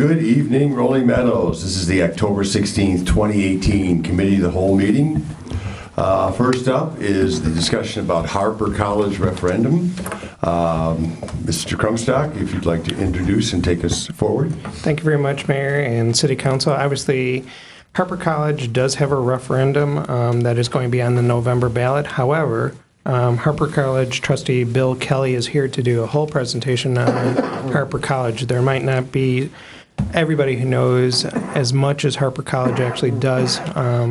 Good evening, Rolling Meadows. This is the October 16th, 2018 Committee-of-the-Whole Meeting. First up is the discussion about Harper College referendum. Mr. Crumstock, if you'd like to introduce and take us forward. Thank you very much, Mayor and City Council. Obviously, Harper College does have a referendum that is going to be on the November ballot. However, Harper College trustee Bill Kelly is here to do a whole presentation on Harper College. There might not be everybody who knows as much as Harper College actually does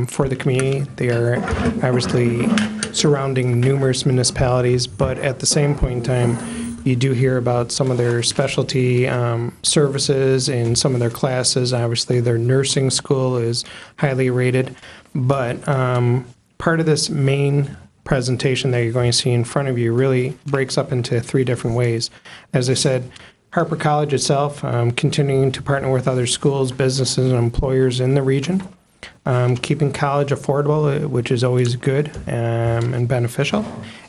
for the community. They are obviously surrounding numerous municipalities, but at the same point in time, you do hear about some of their specialty services and some of their classes. Obviously, their nursing school is highly rated, but part of this main presentation that you're going to see in front of you really breaks up into three different ways. As I said, Harper College itself continuing to partner with other schools, businesses, and employers in the region, keeping college affordable, which is always good and beneficial.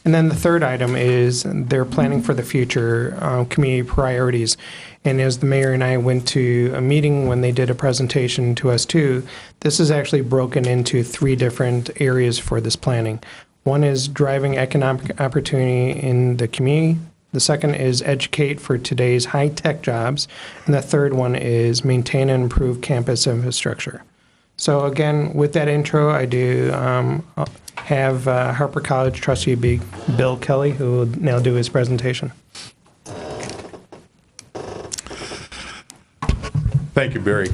And then the third item is they're planning for the future, community priorities. And as the mayor and I went to a meeting when they did a presentation to us too, this is actually broken into three different areas for this planning. One is driving economic opportunity in the community. The second is educate for today's high-tech jobs. And the third one is maintain and improve campus infrastructure. So again, with that intro, I do have Harper College trustee Bill Kelly, who will now do his presentation. Thank you, Barry.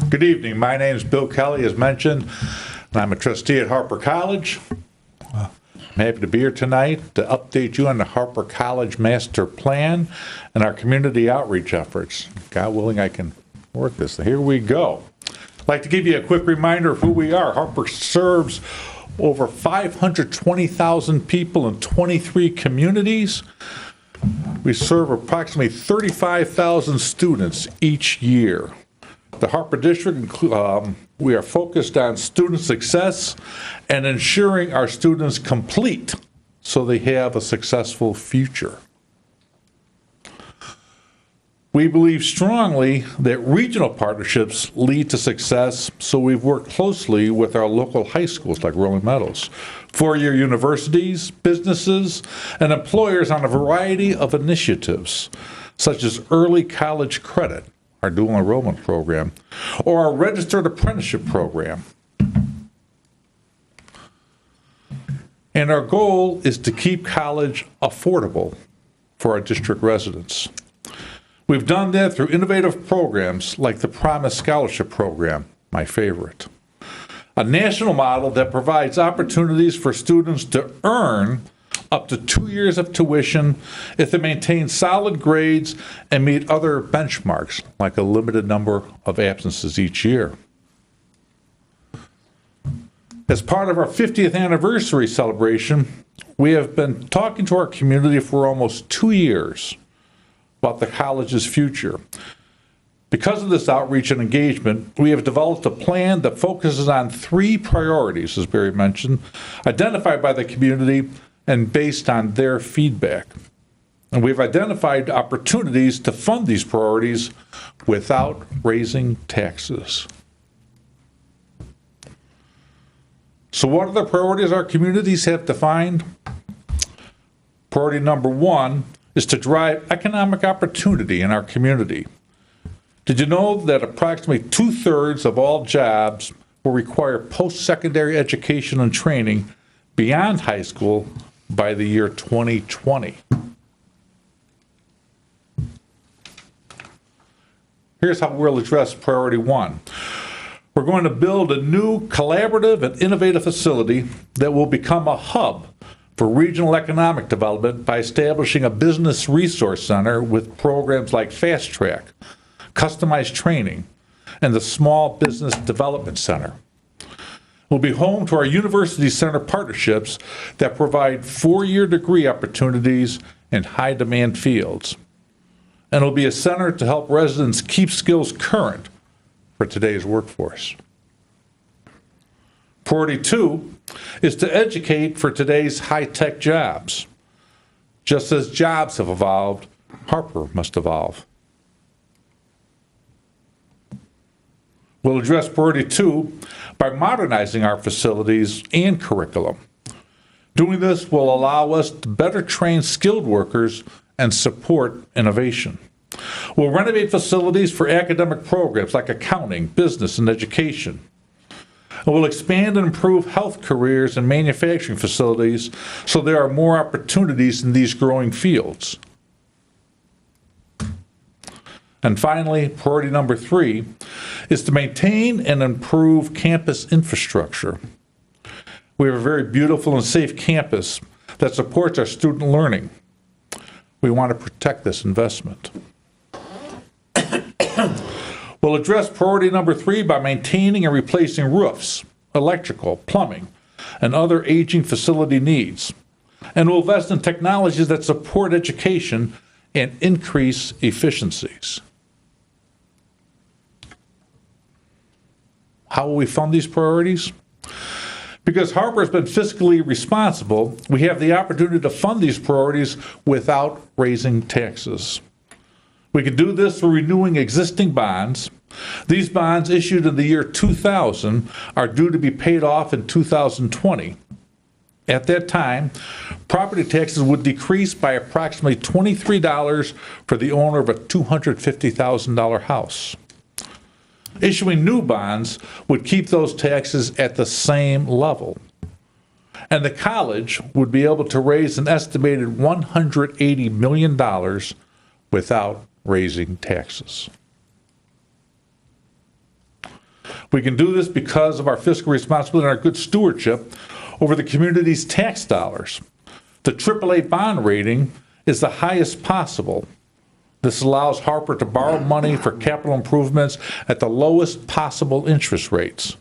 Good evening. My name is Bill Kelly, as mentioned, and I'm a trustee at Harper College. I'm happy to be here tonight to update you on the Harper College Master Plan and our community outreach efforts. God willing, I can work this. Here we go. I'd like to give you a quick reminder of who we are. Harper serves over 520,000 people in 23 communities. We serve approximately 35,000 students each year. The Harper District, we are focused on student success and ensuring our students complete so they have a successful future. We believe strongly that regional partnerships lead to success, so we've worked closely with our local high schools like Rolling Meadows, four-year universities, businesses, and employers on a variety of initiatives, such as early college credit, our dual enrollment program, or our registered apprenticeship program. And our goal is to keep college affordable for our district residents. We've done that through innovative programs like the Promise Scholarship Program, my favorite, a national model that provides opportunities for students to earn up to 2 years of tuition if they maintain solid grades and meet other benchmarks, like a limited number of absences each year. As part of our 50th anniversary celebration, we have been talking to our community for almost 2 years about the college's future. Because of this outreach and engagement, we have developed a plan that focuses on three priorities, as Barry mentioned, identified by the community and based on their feedback. And we've identified opportunities to fund these priorities without raising taxes. So what are the priorities our communities have defined? Priority number one is to drive economic opportunity in our community. Did you know that approximately 2/3 of all jobs will require post-secondary education and training beyond high school by the year 2020? Here's how we'll address priority one. We're going to build a new collaborative and innovative facility that will become a hub for regional economic development by establishing a business resource center with programs like Fast Track, customized training, and the Small Business Development Center. Will be home to our University Center partnerships that provide 4-year degree opportunities in high-demand fields. And it will be a center to help residents keep skills current for today's workforce. Priority two is to educate for today's high-tech jobs. Just as jobs have evolved, Harper must evolve. We'll address priority 2 by modernizing our facilities and curriculum. Doing this will allow us to better train skilled workers and support innovation. We'll renovate facilities for academic programs like accounting, business, and education. And we'll expand and improve health careers and manufacturing facilities so there are more opportunities in these growing fields. And finally, priority number 3 is to maintain and improve campus infrastructure. We have a very beautiful and safe campus that supports our student learning. We want to protect this investment. We'll address priority number 3 by maintaining and replacing roofs, electrical, plumbing, and other aging facility needs. And we'll invest in technologies that support education and increase efficiencies. How will we fund these priorities? Because Harper has been fiscally responsible, we have the opportunity to fund these priorities without raising taxes. We can do this through renewing existing bonds. These bonds issued in the year 2000 are due to be paid off in 2020. At that time, property taxes would decrease by approximately $23 for the owner of a $250,000 house. Issuing new bonds would keep those taxes at the same level. And the college would be able to raise an estimated $180 million without raising taxes. We can do this because of our fiscal responsibility and our good stewardship over the community's tax dollars. The AAA bond rating is the highest possible. This allows Harper to borrow money for capital improvements at the lowest possible interest rates,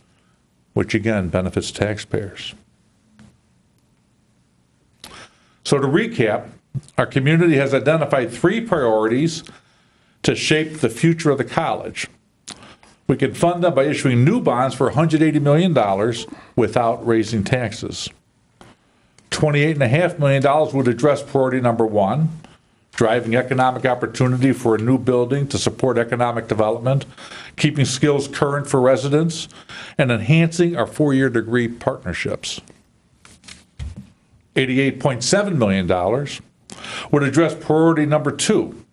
which again benefits taxpayers. So to recap, our community has identified 3 priorities to shape the future of the college. We can fund them by issuing new bonds for $180 million without raising taxes. $28.5 million would address priority number 1, driving economic opportunity for a new building to support economic development, keeping skills current for residents, and enhancing our 4-year degree partnerships. $88.7 million would address priority number 2,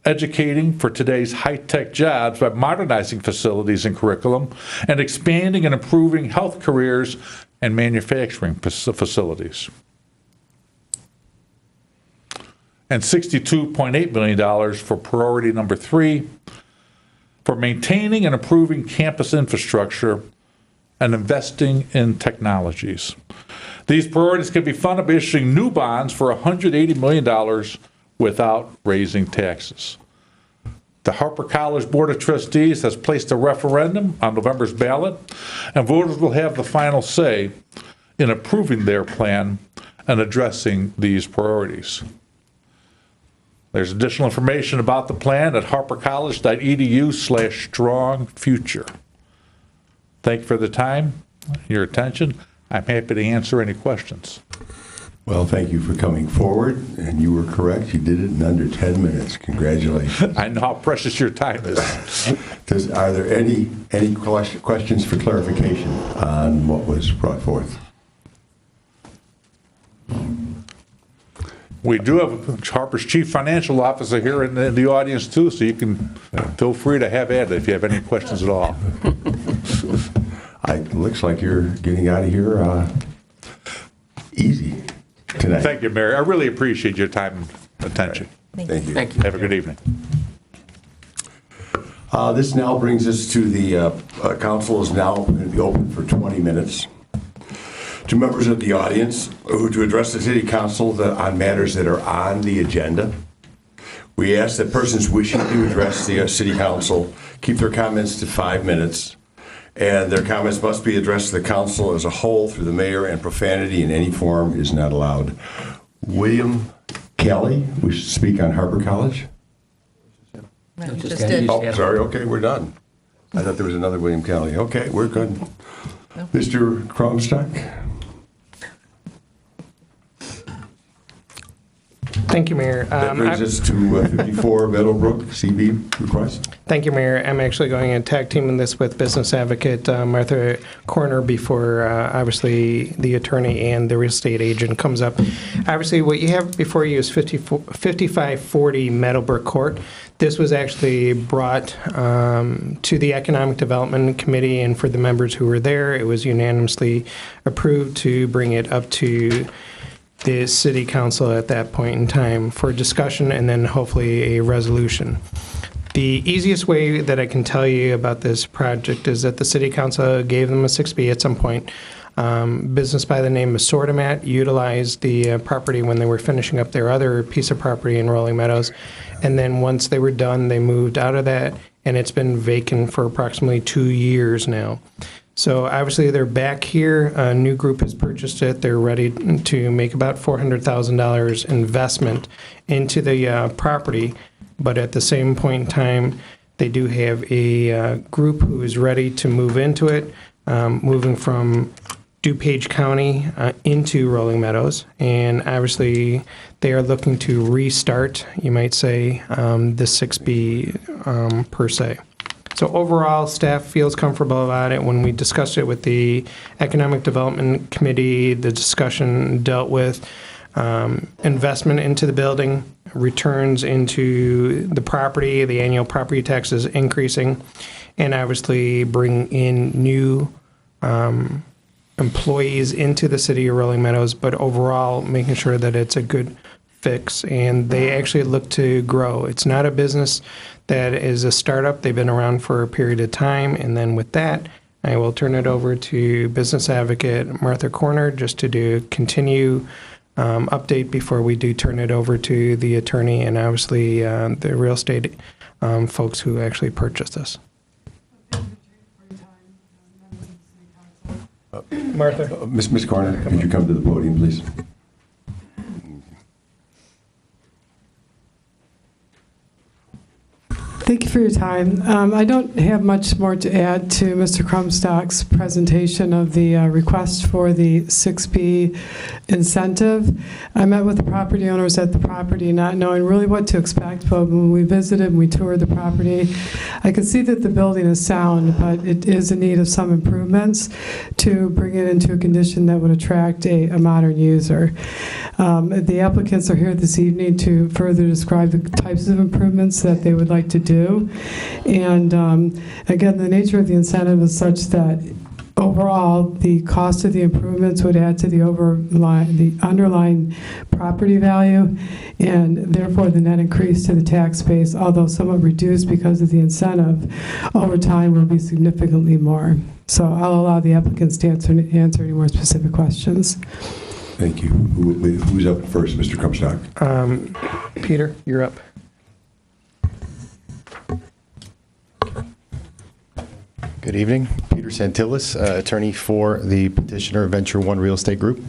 educating for today's high-tech jobs by modernizing facilities and curriculum and expanding and improving health careers and manufacturing facilities. And $62.8 million for priority number 3, for maintaining and improving campus infrastructure and investing in technologies. These priorities can be funded by issuing new bonds for $180 million without raising taxes. The Harper College Board of Trustees has placed a referendum on November's ballot, and voters will have the final say in approving their plan and addressing these priorities. There's additional information about the plan at harpercollege.edu/strongfuture. Thank you for the time, your attention. I'm happy to answer any questions. Well, thank you for coming forward, and you were correct. You did it in under 10 minutes. Congratulations. I know how precious your time is. Are there any questions for clarification on what was brought forth? We do have Harper's Chief Financial Officer here in the audience too, so you can feel free to have at it if you have any questions at all. It looks like you're getting out of here easy tonight. Thank you, Mary. I really appreciate your time and attention. Thank you. Thank you. Have a good evening. This now brings us to the council is now going to be open for 20 minutes. To members of the audience who to address the city council on matters that are on the agenda. We ask that persons wishing to address the city council keep their comments to 5 minutes, and their comments must be addressed to the council as a whole through the mayor, and profanity in any form is not allowed. William Kelly, we should speak on Harper College. No, just did. Oh, sorry, okay, we're done. I thought there was another William Kelly. Okay, we're good. Mr. Kromstock? Thank you, Mayor. That brings us to 54 Meadowbrook CB request. Thank you, Mayor. I'm actually going to tag team in this with business advocate Martha Corner before, obviously, the attorney and the real estate agent comes up. Obviously, what you have before you is 5540 Meadowbrook Court. This was actually brought to the Economic Development Committee, and for the members who were there, it was unanimously approved to bring it up to the city council at that point in time for discussion and then hopefully a resolution. The easiest way that I can tell you about this project is that the city council gave them a 6B at some point. Business by the name of Sortimat utilized the property when they were finishing up their other piece of property in Rolling Meadows. And then once they were done, they moved out of that, and it's been vacant for approximately 2 years now. So obviously they're back here. A new group has purchased it. They're ready to make about $400,000 investment into the property. But at the same point in time, they do have a group who is ready to move into it, moving from DuPage County into Rolling Meadows. And obviously they are looking to restart, you might say, the 6B per se. So overall, staff feels comfortable about it. When we discussed it with the Economic Development Committee, the discussion dealt with investment into the building, returns into the property, the annual property taxes increasing, and obviously bring in new employees into the city of Rolling Meadows, but overall making sure that it's a good fix, and they actually look to grow. It's not a business that is a startup. They've been around for a period of time, and then with that, I will turn it over to business advocate Martha Corner just to do continue update before we do turn it over to the attorney and obviously the real estate folks who actually purchased this. Martha. Ms. Corner, could you come to the podium, please? Thank you for your time. I don't have much more to add to Mr. Crumstock's presentation of the request for the 6B incentive. I met with the property owners at the property, not knowing really what to expect, but when we visited and we toured the property, I could see that the building is sound, but it is in need of some improvements to bring it into a condition that would attract a modern user. The applicants are here this evening to further describe the types of improvements that they would like to do. And again, the nature of the incentive is such that overall, the cost of the improvements would add to the underlying property value, and therefore the net increase to the tax base, although somewhat reduced because of the incentive, over time will be significantly more. So I'll allow the applicants to answer any more specific questions. Thank you. Who's up first, Mr. Crumstock? Peter, you're up. Good evening. Peter Santillis, attorney for the petitioner Venture One Real Estate Group.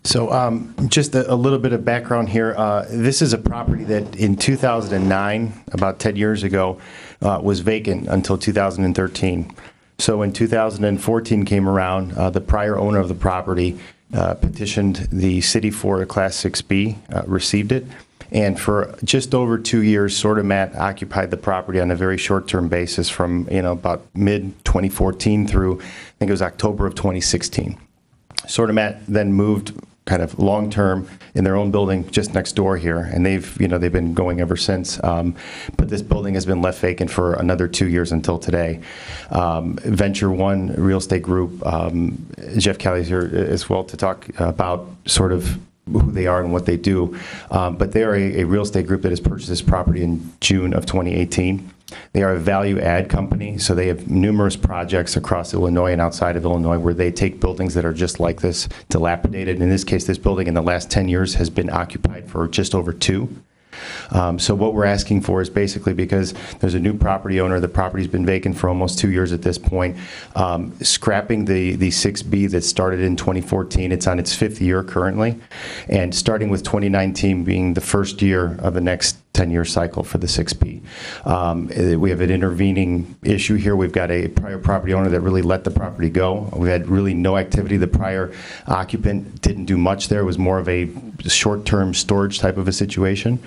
So just a little bit of background here. This is a property that in 2009, about 10 years ago, was vacant until 2013. So when 2014 came around, the prior owner of the property petitioned the city for a Class 6B, received it. And for just over 2 years, Sortimat occupied the property on a very short-term basis from, about mid-2014 through, I think it was October of 2016. Sortimat then moved kind of long-term in their own building just next door here, and they've been going ever since. But this building has been left vacant for another 2 years until today. Venture One Real Estate Group, Jeff Kelly's here as well to talk about sort of who they are and what they do. But they are a real estate group that has purchased this property in June of 2018. They are a value add company, so they have numerous projects across Illinois and outside of Illinois where they take buildings that are just like this, dilapidated. In this case, this building in the last 10 years has been occupied for just over 2. So what we're asking for is basically because there's a new property owner, the property's been vacant for almost 2 years at this point, scrapping the 6B that started in 2014. It's on its 5th year currently, and starting with 2019 being the first year of the next 10-year cycle for the 6B. We have an intervening issue here. We've got a prior property owner that really let the property go. We had really no activity. The prior occupant didn't do much there. It was more of a short-term storage type of a situation.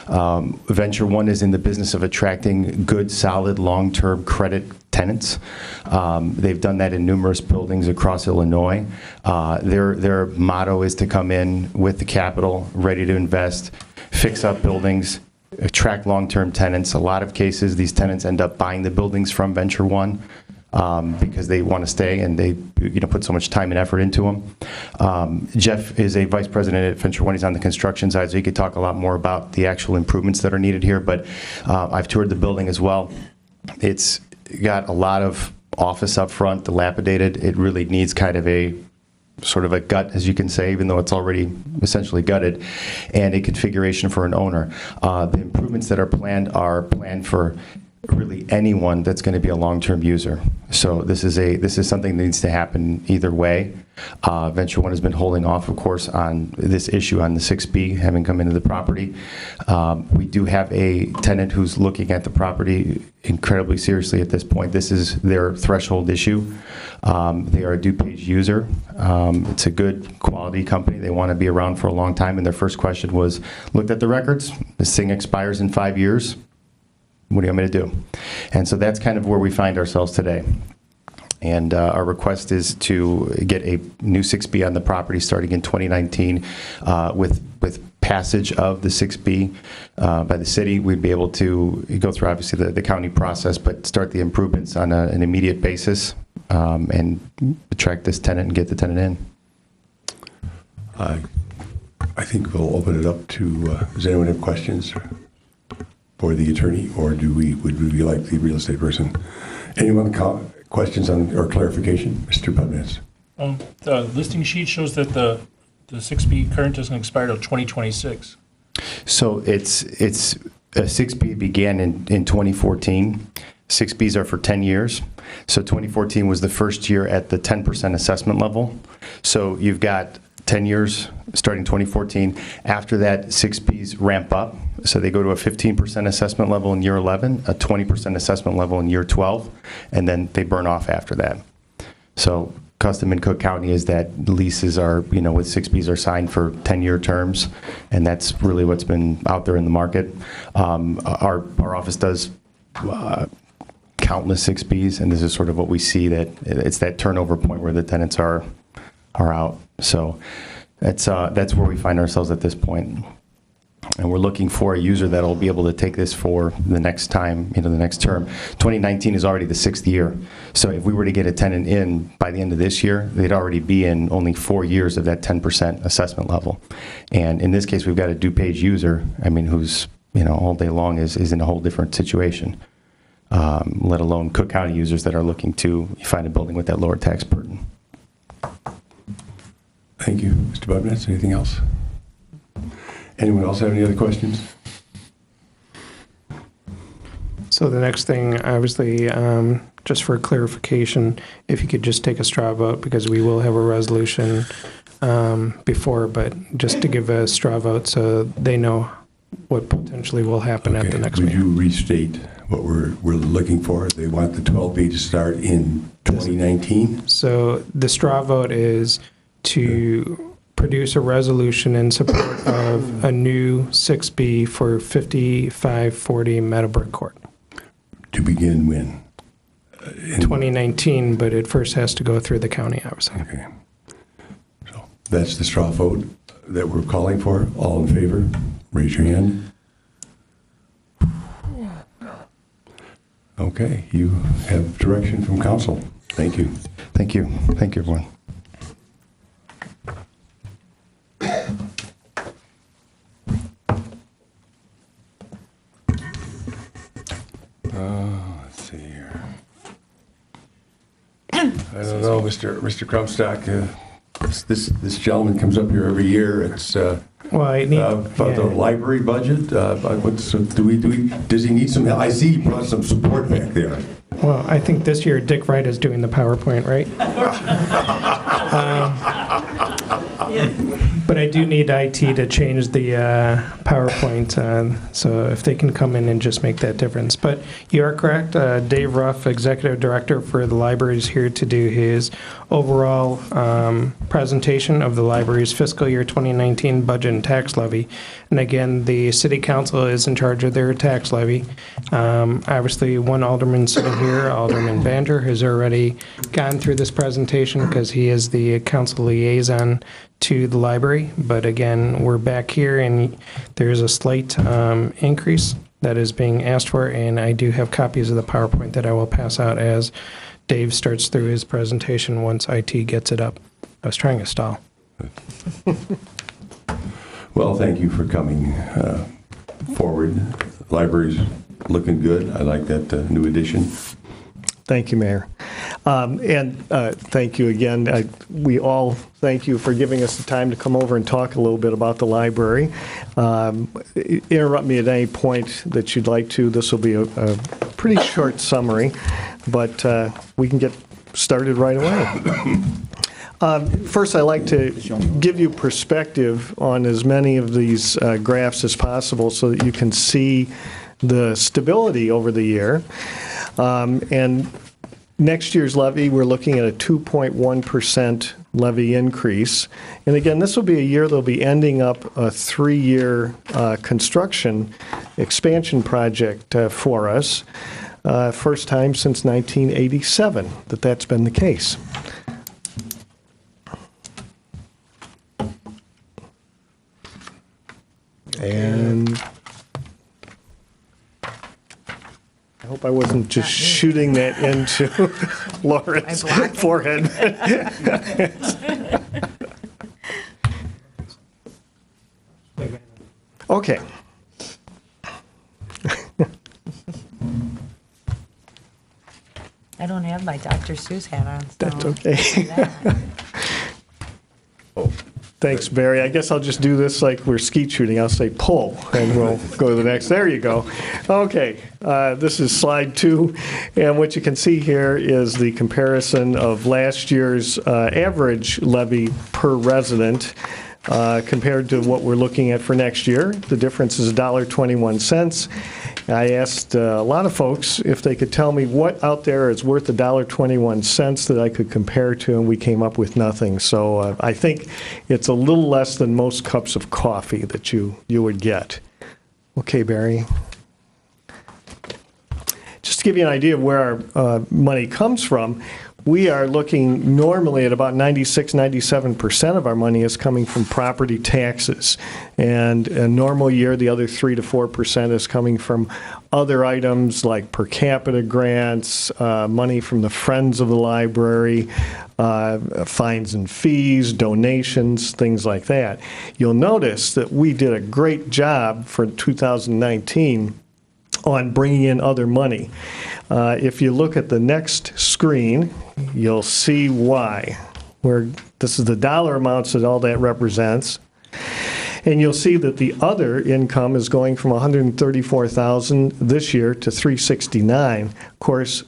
Venture One is in the business of attracting good, solid, long-term credit tenants. They've done that in numerous buildings across Illinois. Their motto is to come in with the capital, ready to invest, fix up buildings, attract long-term tenants. A lot of cases, these tenants end up buying the buildings from Venture One because they want to stay and they put so much time and effort into them. Jeff is a vice president at Venture One. He's on the construction side, so he could talk a lot more about the actual improvements that are needed here. But I've toured the building as well. It's got a lot of office up front, dilapidated. It really needs kind of a sort of a gut, as you can say, even though it's already essentially gutted, and a configuration for an owner. The improvements that are planned for really anyone that's going to be a long-term user. So this is something that needs to happen either way. Venture One has been holding off, of course, on this issue on the 6B having come into the property. We do have a tenant who's looking at the property incredibly seriously at this point. This is their threshold issue. They are a DuPage user. It's a good quality company. They want to be around for a long time, and their first question was, looked at the records. This thing expires in 5 years. What do you want me to do? And so that's kind of where we find ourselves today. And our request is to get a new 6B on the property starting in 2019. With passage of the 6B by the city, we'd be able to go through, obviously, the county process, but start the improvements on an immediate basis and attract this tenant and get the tenant in. I think we'll open it up to, does anyone have questions for the attorney, or would we like the real estate person? Anyone questions on or clarification? Mr. Pubnitz. The listing sheet shows that the 6B current doesn't expire till 2026. So it's 6B began in 2014. 6Bs are for 10 years. So 2014 was the first year at the 10% assessment level. So you've got 10 years starting 2014. After that, 6Bs ramp up. So they go to a 15% assessment level in year 11, a 20% assessment level in year 12, and then they burn off after that. So custom in Cook County is that leases are, with 6Bs are signed for 10-year terms, and that's really what's been out there in the market. Our office does countless 6Bs, and this is sort of what we see, that it's that turnover point where the tenants are out. So that's where we find ourselves at this point. And we're looking for a user that will be able to take this for the next time, the next term. 2019 is already the 6th year. So if we were to get a tenant in by the end of this year, they'd already be in only 4 years of that 10% assessment level. And in this case, we've got a DuPage user, who's, all day long is in a whole different situation, let alone Cook County users that are looking to find a building with that lower tax burden. Thank you. Mr. Bubnitz, anything else? Anyone else have any other questions? So the next thing, obviously, just for clarification, if you could just take a straw vote, because we will have a resolution before, but just to give a straw vote so they know what potentially will happen at the next meeting. Would you restate what we're looking for? They want the 12B to start in 2019? So the straw vote is to produce a resolution in support of a new 6B for 5540 Meadowbrook Court. To begin when? 2019, but it first has to go through the county, obviously. Okay. So that's the straw vote that we're calling for. All in favor? Raise your hand. Okay, you have direction from council. Thank you. Thank you. Thank you, everyone. Let's see here. I don't know, Mr. Crumstock. This gentleman comes up here every year. It's about the library budget. Does he need some help? I see he brought some support back there. Well, I think this year Dick Wright is doing the PowerPoint, right? But I do need IT to change the PowerPoint, so if they can come in and just make that difference. But you are correct. Dave Ruff, Executive Director for the library, is here to do his overall presentation of the library's fiscal year 2019 budget and tax levy. And again, the City Council is in charge of their tax levy. Obviously, one alderman sitting here, Alderman Bander, has already gone through this presentation because he is the council liaison to the library. But again, we're back here and there's a slight increase that is being asked for, and I do have copies of the PowerPoint that I will pass out as Dave starts through his presentation once IT gets it up. I was trying to stall. Well, thank you for coming forward. Library's looking good. I like that new addition. Thank you, Mayor. And thank you again. We all thank you for giving us the time to come over and talk a little bit about the library. Interrupt me at any point that you'd like to. This will be a pretty short summary, but we can get started right away. First, I'd like to give you perspective on as many of these graphs as possible so that you can see the stability over the year. And next year's levy, we're looking at a 2.1% levy increase. And again, this will be a year that'll be ending up a 3-year construction expansion project for us. First time since 1987 that that's been the case. And I hope I wasn't just shooting that into Laura's forehead. Okay. I don't have my Dr. Seuss hat on. So That's okay. Thanks, Barry. I guess I'll just do this like we're skeet shooting. I'll say pull, and we'll go to the next. There you go. Okay, this is slide 2, and what you can see here is the comparison of last year's average levy per resident compared to what we're looking at for next year. The difference is $1.21. I asked a lot of folks if they could tell me what out there is worth $1.21 that I could compare to, and we came up with nothing. So I think it's a little less than most cups of coffee that you would get. Okay, Barry. Just to give you an idea of where our money comes from, we are looking normally at about 96-97% of our money is coming from property taxes. And a normal year, the other 3 to 4% is coming from other items like per capita grants, money from the Friends of the Library, fines and fees, donations, things like that. You'll notice that we did a great job for 2019 on bringing in other money. If you look at the next screen, you'll see why. This is the dollar amounts that all that represents. And you'll see that the other income is going from $134,000 this year to $369,000. Of course,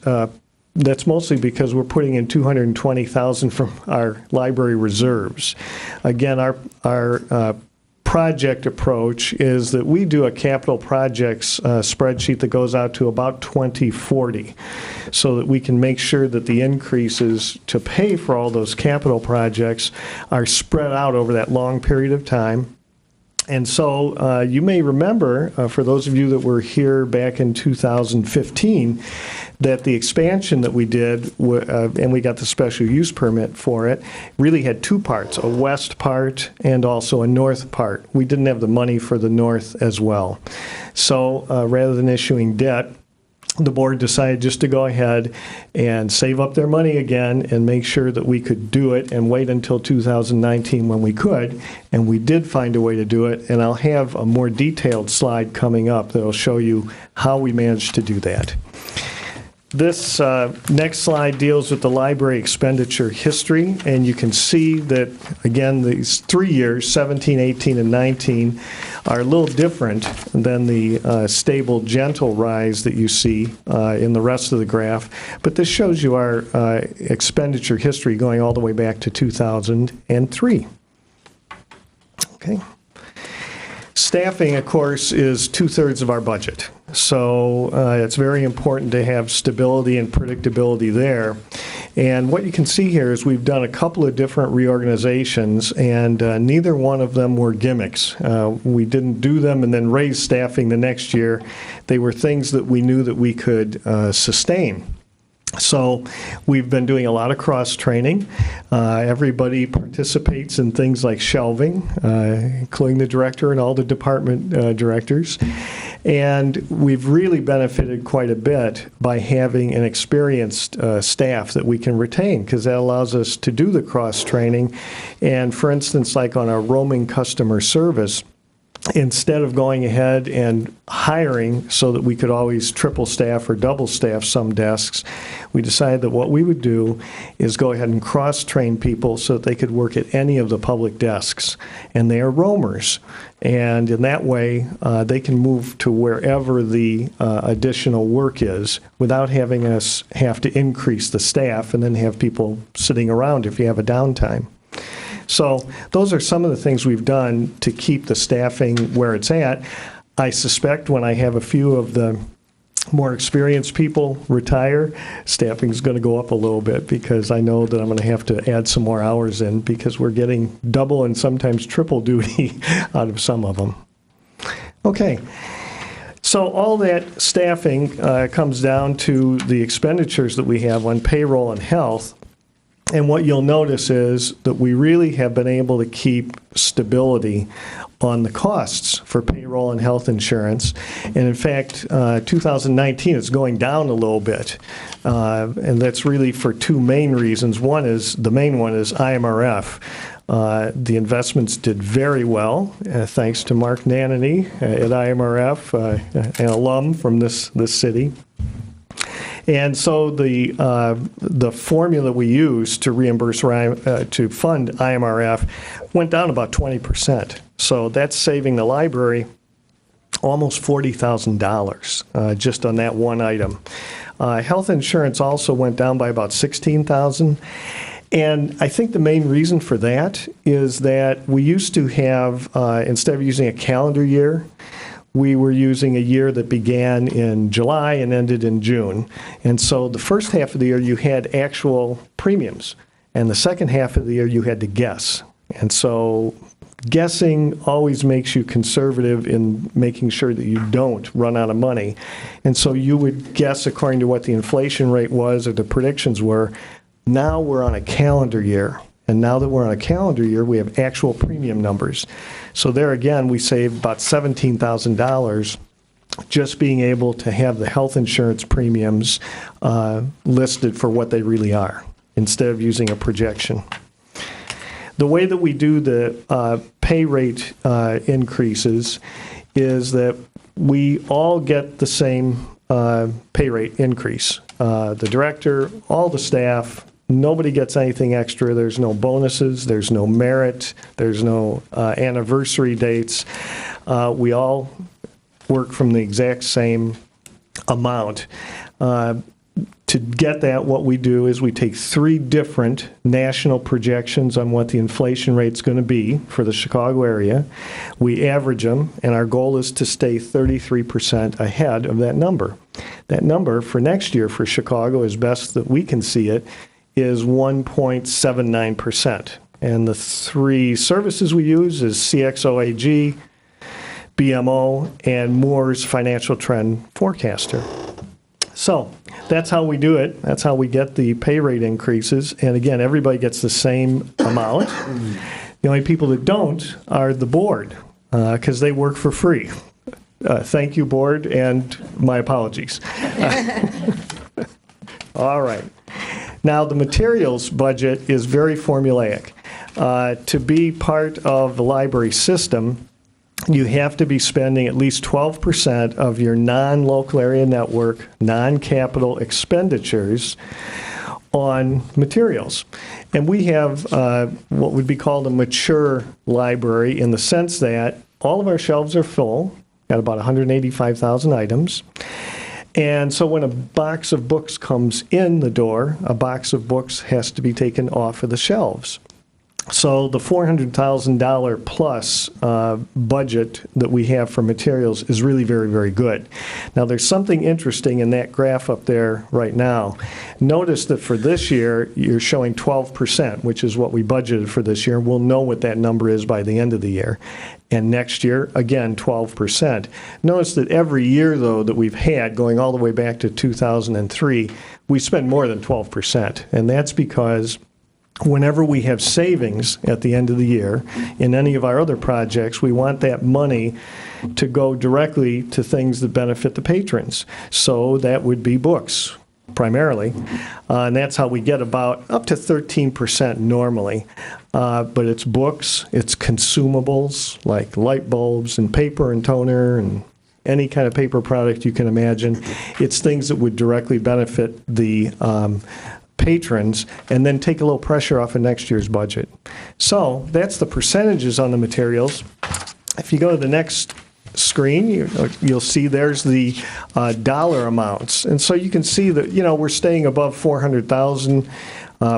that's mostly because we're putting in $220,000 from our library reserves. Again, our project approach is that we do a capital projects spreadsheet that goes out to about 2040 so that we can make sure that the increases to pay for all those capital projects are spread out over that long period of time. And so you may remember, for those of you that were here back in 2015, that the expansion that we did, and we got the special use permit for it, really had 2 parts, a west part and also a north part. We didn't have the money for the north as well. So rather than issuing debt, the board decided just to go ahead and save up their money again and make sure that we could do it and wait until 2019 when we could. And we did find a way to do it. And I'll have a more detailed slide coming up that will show you how we managed to do that. This next slide deals with the library expenditure history, and you can see that, again, these 3 years, 17, 18, and 19, are a little different than the stable, gentle rise that you see in the rest of the graph. But this shows you our expenditure history going all the way back to 2003. Okay. Okay. Staffing, of course, is 2/3 of our budget. So it's very important to have stability and predictability there. And what you can see here is we've done a couple of different reorganizations, and neither one of them were gimmicks. We didn't do them and then raise staffing the next year. They were things that we knew that we could sustain. So we've been doing a lot of cross-training. Everybody participates in things like shelving, including the director and all the department directors. And we've really benefited quite a bit by having an experienced staff that we can retain, because that allows us to do the cross-training. And for instance, like on our roaming customer service, instead of going ahead and hiring so that we could always triple staff or double staff some desks, we decided that what we would do is go ahead and cross-train people so that they could work at any of the public desks. And they are roamers. And in that way, they can move to wherever the additional work is without having us have to increase the staff and then have people sitting around if you have a downtime. So those are some of the things we've done to keep the staffing where it's at. I suspect when I have a few of the more experienced people retire, staffing is going to go up a little bit, because I know that I'm going to have to add some more hours in, because we're getting double and sometimes triple duty out of some of them. Okay. So all that staffing comes down to the expenditures that we have on payroll and health. And what you'll notice is that we really have been able to keep stability on the costs for payroll and health insurance. And in fact, 2019 is going down a little bit. And that's really for two main reasons. The main one is IMRF. The investments did very well, thanks to Mark Nanany at IMRF, an alum from this city. And so the formula we use to reimburse to fund IMRF went down about 20%. So that's saving the library almost $40,000 just on that one item. Health insurance also went down by about $16,000. And I think the main reason for that is that we used to have, instead of using a calendar year, we were using a year that began in July and ended in June. And so the first half of the year you had actual premiums, and the second half of the year you had to guess. And so guessing always makes you conservative in making sure that you don't run out of money. And so you would guess according to what the inflation rate was or the predictions were. Now we're on a calendar year. And now that we're on a calendar year, we have actual premium numbers. So there again, we saved about $17,000 just being able to have the health insurance premiums listed for what they really are, instead of using a projection. The way that we do the pay rate increases is that we all get the same pay rate increase. The director, all the staff, nobody gets anything extra. There's no bonuses. There's no merit. There's no anniversary dates. We all work from the exact same amount. To get that, what we do is we take 3 different national projections on what the inflation rate's going to be for the Chicago area. We average them, and our goal is to stay 33% ahead of that number. That number for next year for Chicago, as best that we can see it, is 1.79%. And the 3 services we use is CXOAG, BMO, and Moore's Financial Trend Forecaster. So that's how we do it. That's how we get the pay rate increases. And again, everybody gets the same amount. The only people that don't are the board, because they work for free. Thank you, board, and my apologies. All right. Now, the materials budget is very formulaic. To be part of the library system, you have to be spending at least 12% of your non-local area network, non-capital expenditures on materials. And we have what would be called a mature library, in the sense that all of our shelves are full, got about 185,000 items. And so when a box of books comes in the door, a box of books has to be taken off of the shelves. So the $400,000 plus budget that we have for materials is really very, very good. Now, there's something interesting in that graph up there right now. Notice that for this year, you're showing 12%, which is what we budgeted for this year. We'll know what that number is by the end of the year. And next year, again, 12%. Notice that every year, though, that we've had, going all the way back to 2003, we spend more than 12%. And that's because whenever we have savings at the end of the year in any of our other projects, we want that money to go directly to things that benefit the patrons. So that would be books, primarily. And that's how we get about up to 13% normally. But it's books, it's consumables like light bulbs and paper and toner and any kind of paper product you can imagine. It's things that would directly benefit the patrons, and then take a little pressure off of next year's budget. So that's the percentages on the materials. If you go to the next screen, you'll see there's the dollar amounts. And so you can see that, we're staying above 400,000,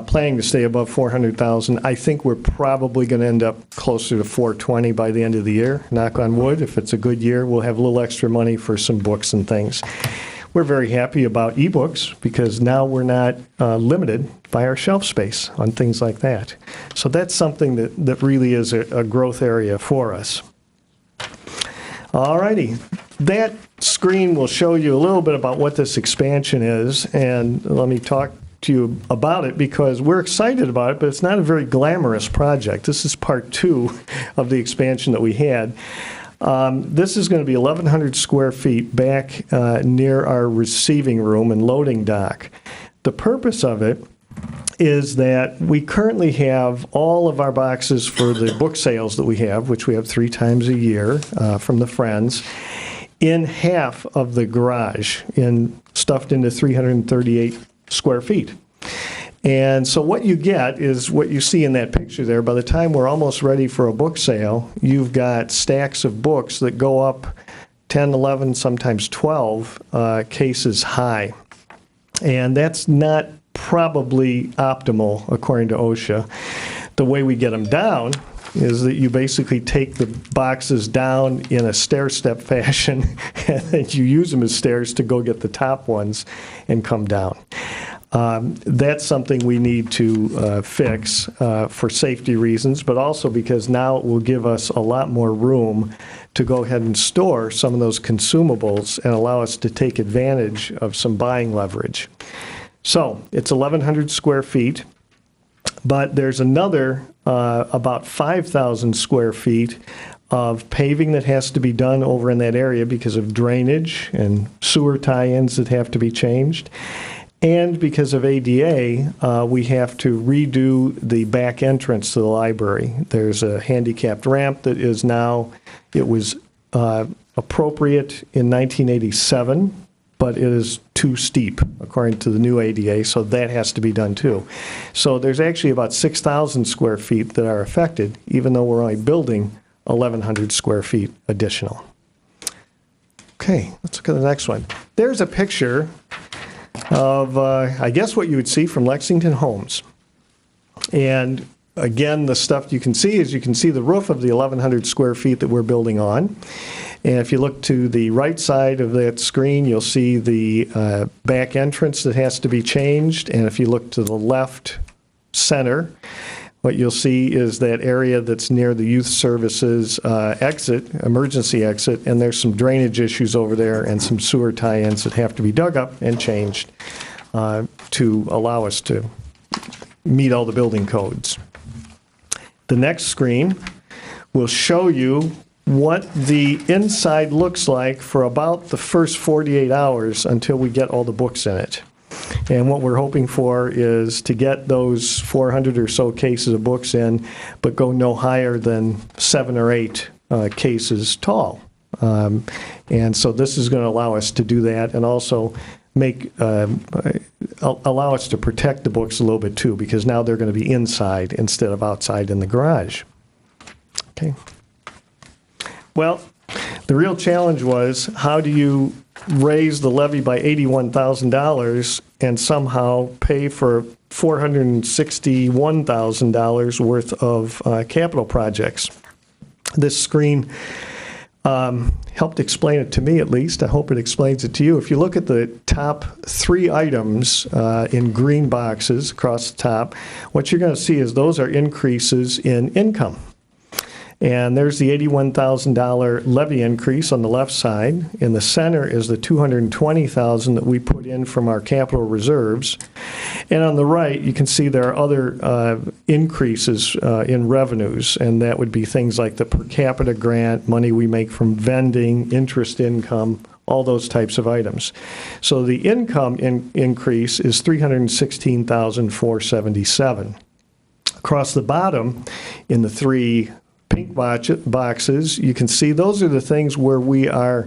planning to stay above 400,000. I think we're probably going to end up closer to 420 by the end of the year, knock on wood. If it's a good year, we'll have a little extra money for some books and things. We're very happy about ebooks because now we're not limited by our shelf space on things like that. So that's something that really is a growth area for us. All righty. That screen will show you a little bit about what this expansion is, and let me talk to you about it because we're excited about it, but it's not a very glamorous project. This is part 2 of the expansion that we had. This is going to be 1,100 square feet back near our receiving room and loading dock. The purpose of it is that we currently have all of our boxes for the book sales that we have, which we have 3 times a year from the Friends, in half of the garage, stuffed into 338 square feet. And so what you get is what you see in that picture there. By the time we're almost ready for a book sale, you've got stacks of books that go up 10, 11, sometimes 12 cases high. And that's not probably optimal according to OSHA. The way we get them down is that you basically take the boxes down in a stair-step fashion and then you use them as stairs to go get the top ones and come down. That's something we need to fix for safety reasons, but also because now it will give us a lot more room to go ahead and store some of those consumables and allow us to take advantage of some buying leverage. So it's 1,100 square feet, but there's another about 5,000 square feet of paving that has to be done over in that area because of drainage and sewer tie-ins that have to be changed. And because of ADA, we have to redo the back entrance to the library. There's a handicapped ramp that is now, it was appropriate in 1987, but it is too steep according to the new ADA, so that has to be done too. So there's actually about 6,000 square feet that are affected, even though we're only building 1,100 square feet additional. Okay, let's look at the next one. There's a picture of, I guess, what you would see from Lexington Homes. And again, the stuff you can see is you can see the roof of the 1,100 square feet that we're building on. And if you look to the right side of that screen, you'll see the back entrance that has to be changed. And if you look to the left center, what you'll see is that area that's near the youth services exit, emergency exit, and there's some drainage issues over there and some sewer tie-ins that have to be dug up and changed to allow us to meet all the building codes. The next screen will show you what the inside looks like for about the first 48 hours until we get all the books in it. And what we're hoping for is to get those 400 or so cases of books in, but go no higher than 7 or 8 cases tall. And so this is going to allow us to do that and also allow us to protect the books a little bit too, because now they're going to be inside instead of outside in the garage. Okay. Well, the real challenge was how do you raise the levy by $81,000 and somehow pay for $461,000 worth of capital projects. This screen helped explain it to me, at least. I hope it explains it to you. If you look at the top 3 items in green boxes across the top, what you're going to see is those are increases in income. And there's the $81,000 levy increase on the left side. In the center is the $220,000 that we put in from our capital reserves. And on the right, you can see there are other increases in revenues, and that would be things like the per capita grant, money we make from vending, interest income, all those types of items. So the income increase is $316,477. Across the bottom, in the 3 pink boxes, you can see those are the things where we are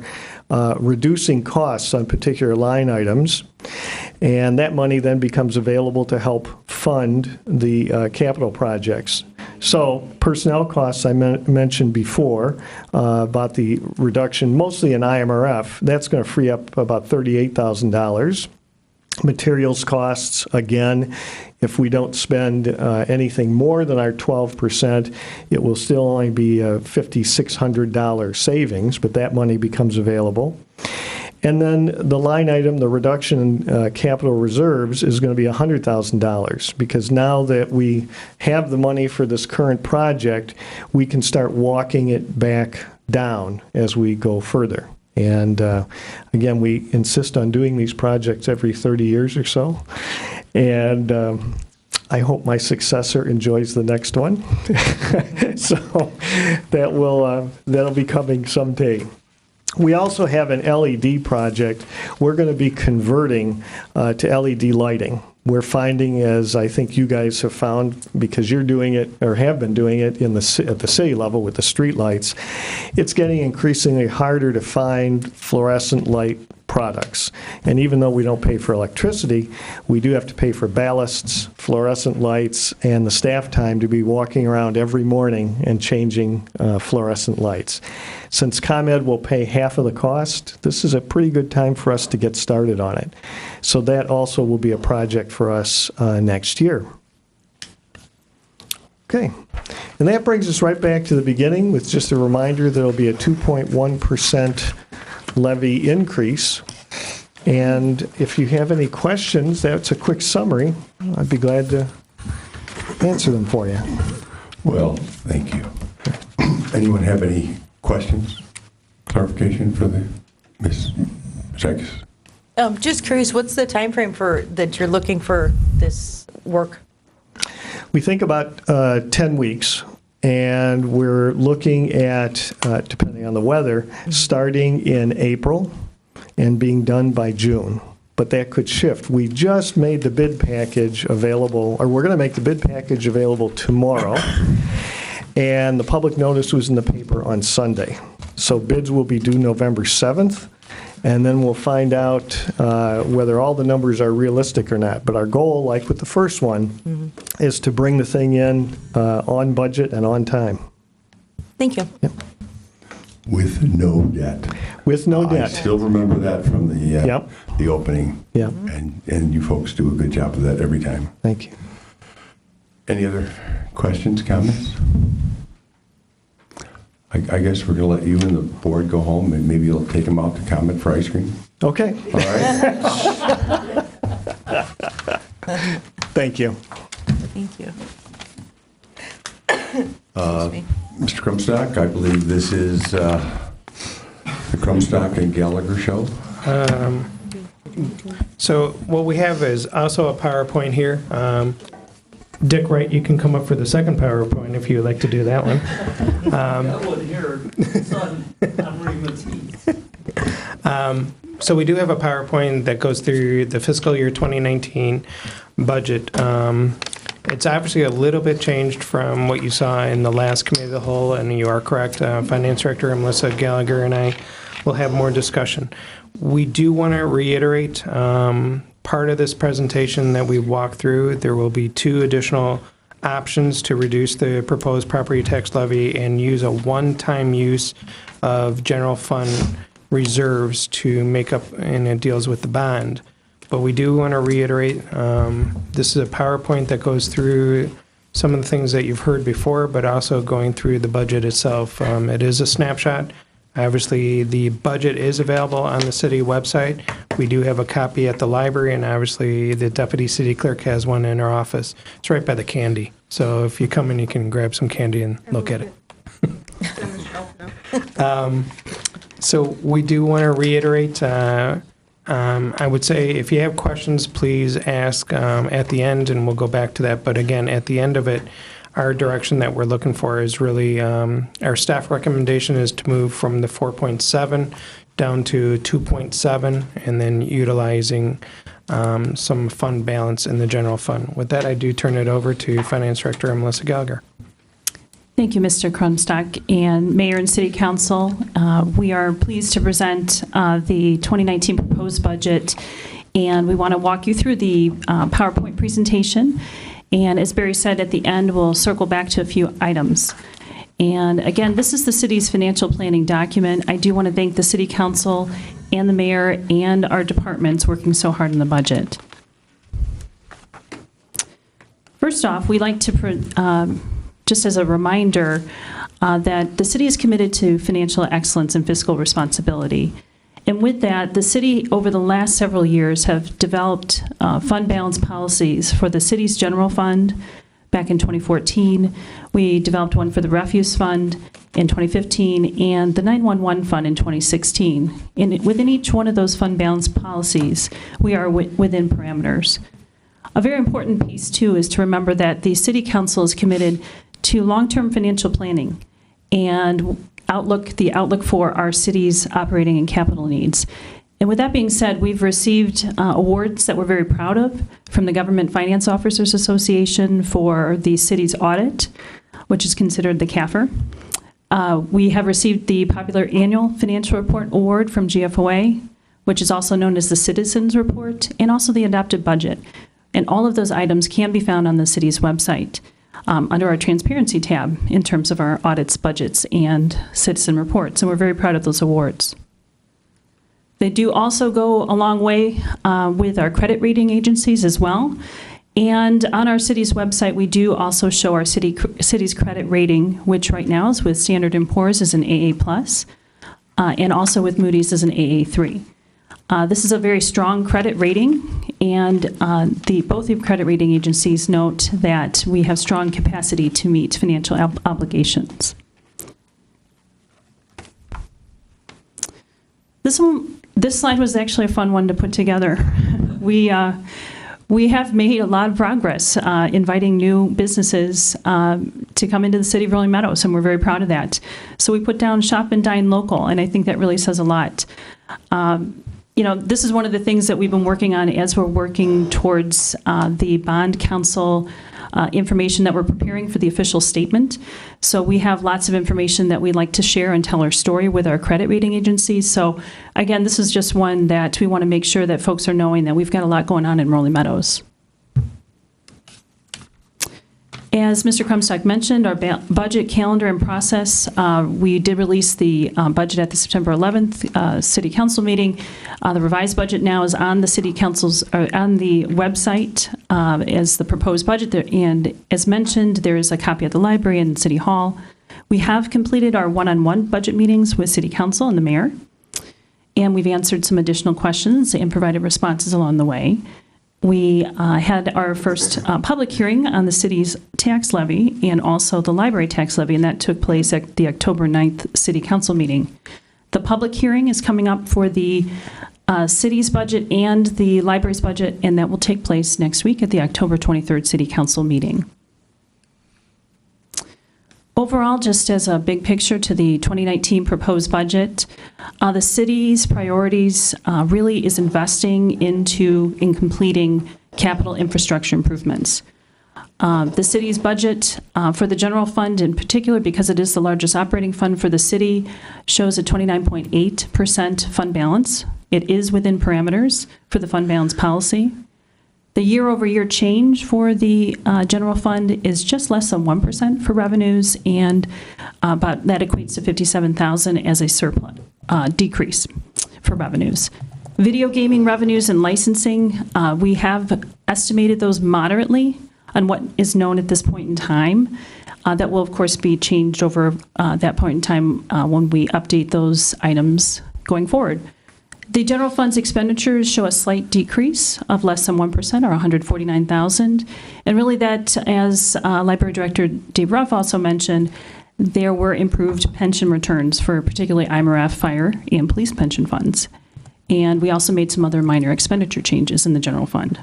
reducing costs on particular line items, and that money then becomes available to help fund the capital projects. So personnel costs I mentioned before about the reduction, mostly in IMRF, that's going to free up about $38,000. Materials costs, again, if we don't spend anything more than our 12%, it will still only be a $5,600 savings, but that money becomes available. And then the line item, the reduction in capital reserves, is going to be $100,000, because now that we have the money for this current project, we can start walking it back down as we go further. And again, we insist on doing these projects every 30 years or so. And I hope my successor enjoys the next one. So that'll be coming someday. We also have an LED project. We're going to be converting to LED lighting. We're finding, as I think you guys have found, because you're doing it or have been doing it at the city level with the street lights, it's getting increasingly harder to find fluorescent light products. And even though we don't pay for electricity, we do have to pay for ballasts, fluorescent lights, and the staff time to be walking around every morning and changing fluorescent lights. Since ComEd will pay half of the cost, this is a pretty good time for us to get started on it. So that also will be a project for us next year. Okay, and that brings us right back to the beginning with just a reminder there will be a 2.1% levy increase. And if you have any questions, that's a quick summary. I'd be glad to answer them for you. Well, thank you. Anyone have any questions, clarification for the Ms. Jacks? Just curious, what's the time frame that you're looking for this work? We think about 10 weeks, and we're looking at, depending on the weather, starting in April and being done by June. But that could shift. We just made the bid package available, or we're going to make the bid package available tomorrow, and the public notice was in the paper on Sunday. So bids will be due November 7th, and then we'll find out whether all the numbers are realistic or not. But our goal, like with the first one, is to bring the thing in on budget and on time. Thank you. Yep. With no debt. With no debt. I still remember that from the opening. Yep. And you folks do a good job of that every time. Thank you. Any other questions, comments? I guess we're going to let you and the board go home, and maybe you'll take them out to comment for ice cream. Okay. All right. Thank you. Thank you. Mr. Krumstock, I believe this is the Krumstock and Gallagher show. So what we have is also a PowerPoint here. Dick Wright, you can come up for the second PowerPoint if you would like to do that one. So we do have a PowerPoint that goes through the fiscal year 2019 budget. It's obviously a little bit changed from what you saw in the last Committee of the Whole, and you are correct. Finance Director Melissa Gallagher and I will have more discussion. We do want to reiterate part of this presentation that we walked through. There will be 2 additional options to reduce the proposed property tax levy and use a one-time use of general fund reserves to make up, and it deals with the bond. But we do want to reiterate, this is a PowerPoint that goes through some of the things that you've heard before, but also going through the budget itself. It is a snapshot. Obviously, the budget is available on the city website. We do have a copy at the library, and obviously the deputy city clerk has one in her office. It's right by the candy. So if you come in, you can grab some candy and look at it. So we do want to reiterate, I would say if you have questions, please ask at the end, and we'll go back to that. But again, at the end of it, our direction that we're looking for is really, our staff recommendation is to move from the 4.7 down to 2.7, and then utilizing some fund balance in the general fund. With that, I do turn it over to Finance Director Melissa Gallagher. Thank you, Mr. Krumstock, and Mayor and City Council. We are pleased to present the 2019 proposed budget, and we want to walk you through the PowerPoint presentation. And as Barry said, at the end, we'll circle back to a few items. And again, this is the city's financial planning document. I do want to thank the City Council and the Mayor and our departments working so hard on the budget. First off, we like to just as a reminder, that the city is committed to financial excellence and fiscal responsibility. And with that, the city, over the last several years, have developed fund balance policies for the city's general fund. Back in 2014, we developed one for the refuse fund in 2015, and the 911 fund in 2016. And within each one of those fund balance policies, we are within parameters. A very important piece, too, is to remember that the City Council is committed to long-term financial planning and the outlook for our city's operating and capital needs. And with that being said, we've received awards that we're very proud of from the Government Finance Officers Association for the city's audit, which is considered the CAFR. We have received the Popular Annual Financial Report Award from GFOA, which is also known as the Citizens Report, and also the Adopted Budget. And all of those items can be found on the city's website. Under our transparency tab in terms of our audits, budgets, and citizen reports, and we're very proud of those awards. They do also go a long way with our credit rating agencies as well. And on our city's website, we do also show our city's credit rating, which right now is with Standard & Poor's as an AA+, and also with Moody's as an AA3. This is a very strong credit rating, and both the credit rating agencies note that we have strong capacity to meet financial obligations. This slide was actually a fun one to put together. We have made a lot of progress inviting new businesses to come into the city of Rolling Meadows, and we're very proud of that. So we put down shop and dine local, and I think that really says a lot. This is one of the things that we've been working on as we're working towards the bond council information that we're preparing for the official statement. So we have lots of information that we'd like to share and tell our story with our credit rating agencies. So again, this is just one that we want to make sure that folks are knowing that we've got a lot going on in Rolling Meadows. As Mr. Krumstock mentioned, our budget calendar and process, we did release the budget at the September 11th City Council meeting. The revised budget now is on the City Council's, on the website as the proposed budget. And as mentioned, there is a copy at the library and City Hall. We have completed our one-on-one budget meetings with City Council and the Mayor. And we've answered some additional questions and provided responses along the way. We had our first public hearing on the city's tax levy and also the library tax levy, and that took place at the October 9th City Council meeting. The public hearing is coming up for the city's budget and the library's budget, and that will take place next week at the October 23rd City Council meeting. Overall, just as a big picture to the 2019 proposed budget, the city's priorities really is investing in completing capital infrastructure improvements. The city's budget for the general fund in particular, because it is the largest operating fund for the city, shows a 29.8% fund balance. It is within parameters for the fund balance policy. The year-over-year change for the general fund is just less than 1% for revenues, and that equates to $57,000 as a surplus. decrease for revenues. Video gaming revenues and licensing, we have estimated those moderately on what is known at this point in time. That will, of course, be changed over that point in time when we update those items going forward. The general fund's expenditures show a slight decrease of less than 1%, or $149,000. And really that, as Library Director Dave Ruff also mentioned, there were improved pension returns for particularly IMRF, fire, and police pension funds. And we also made some other minor expenditure changes in the general fund.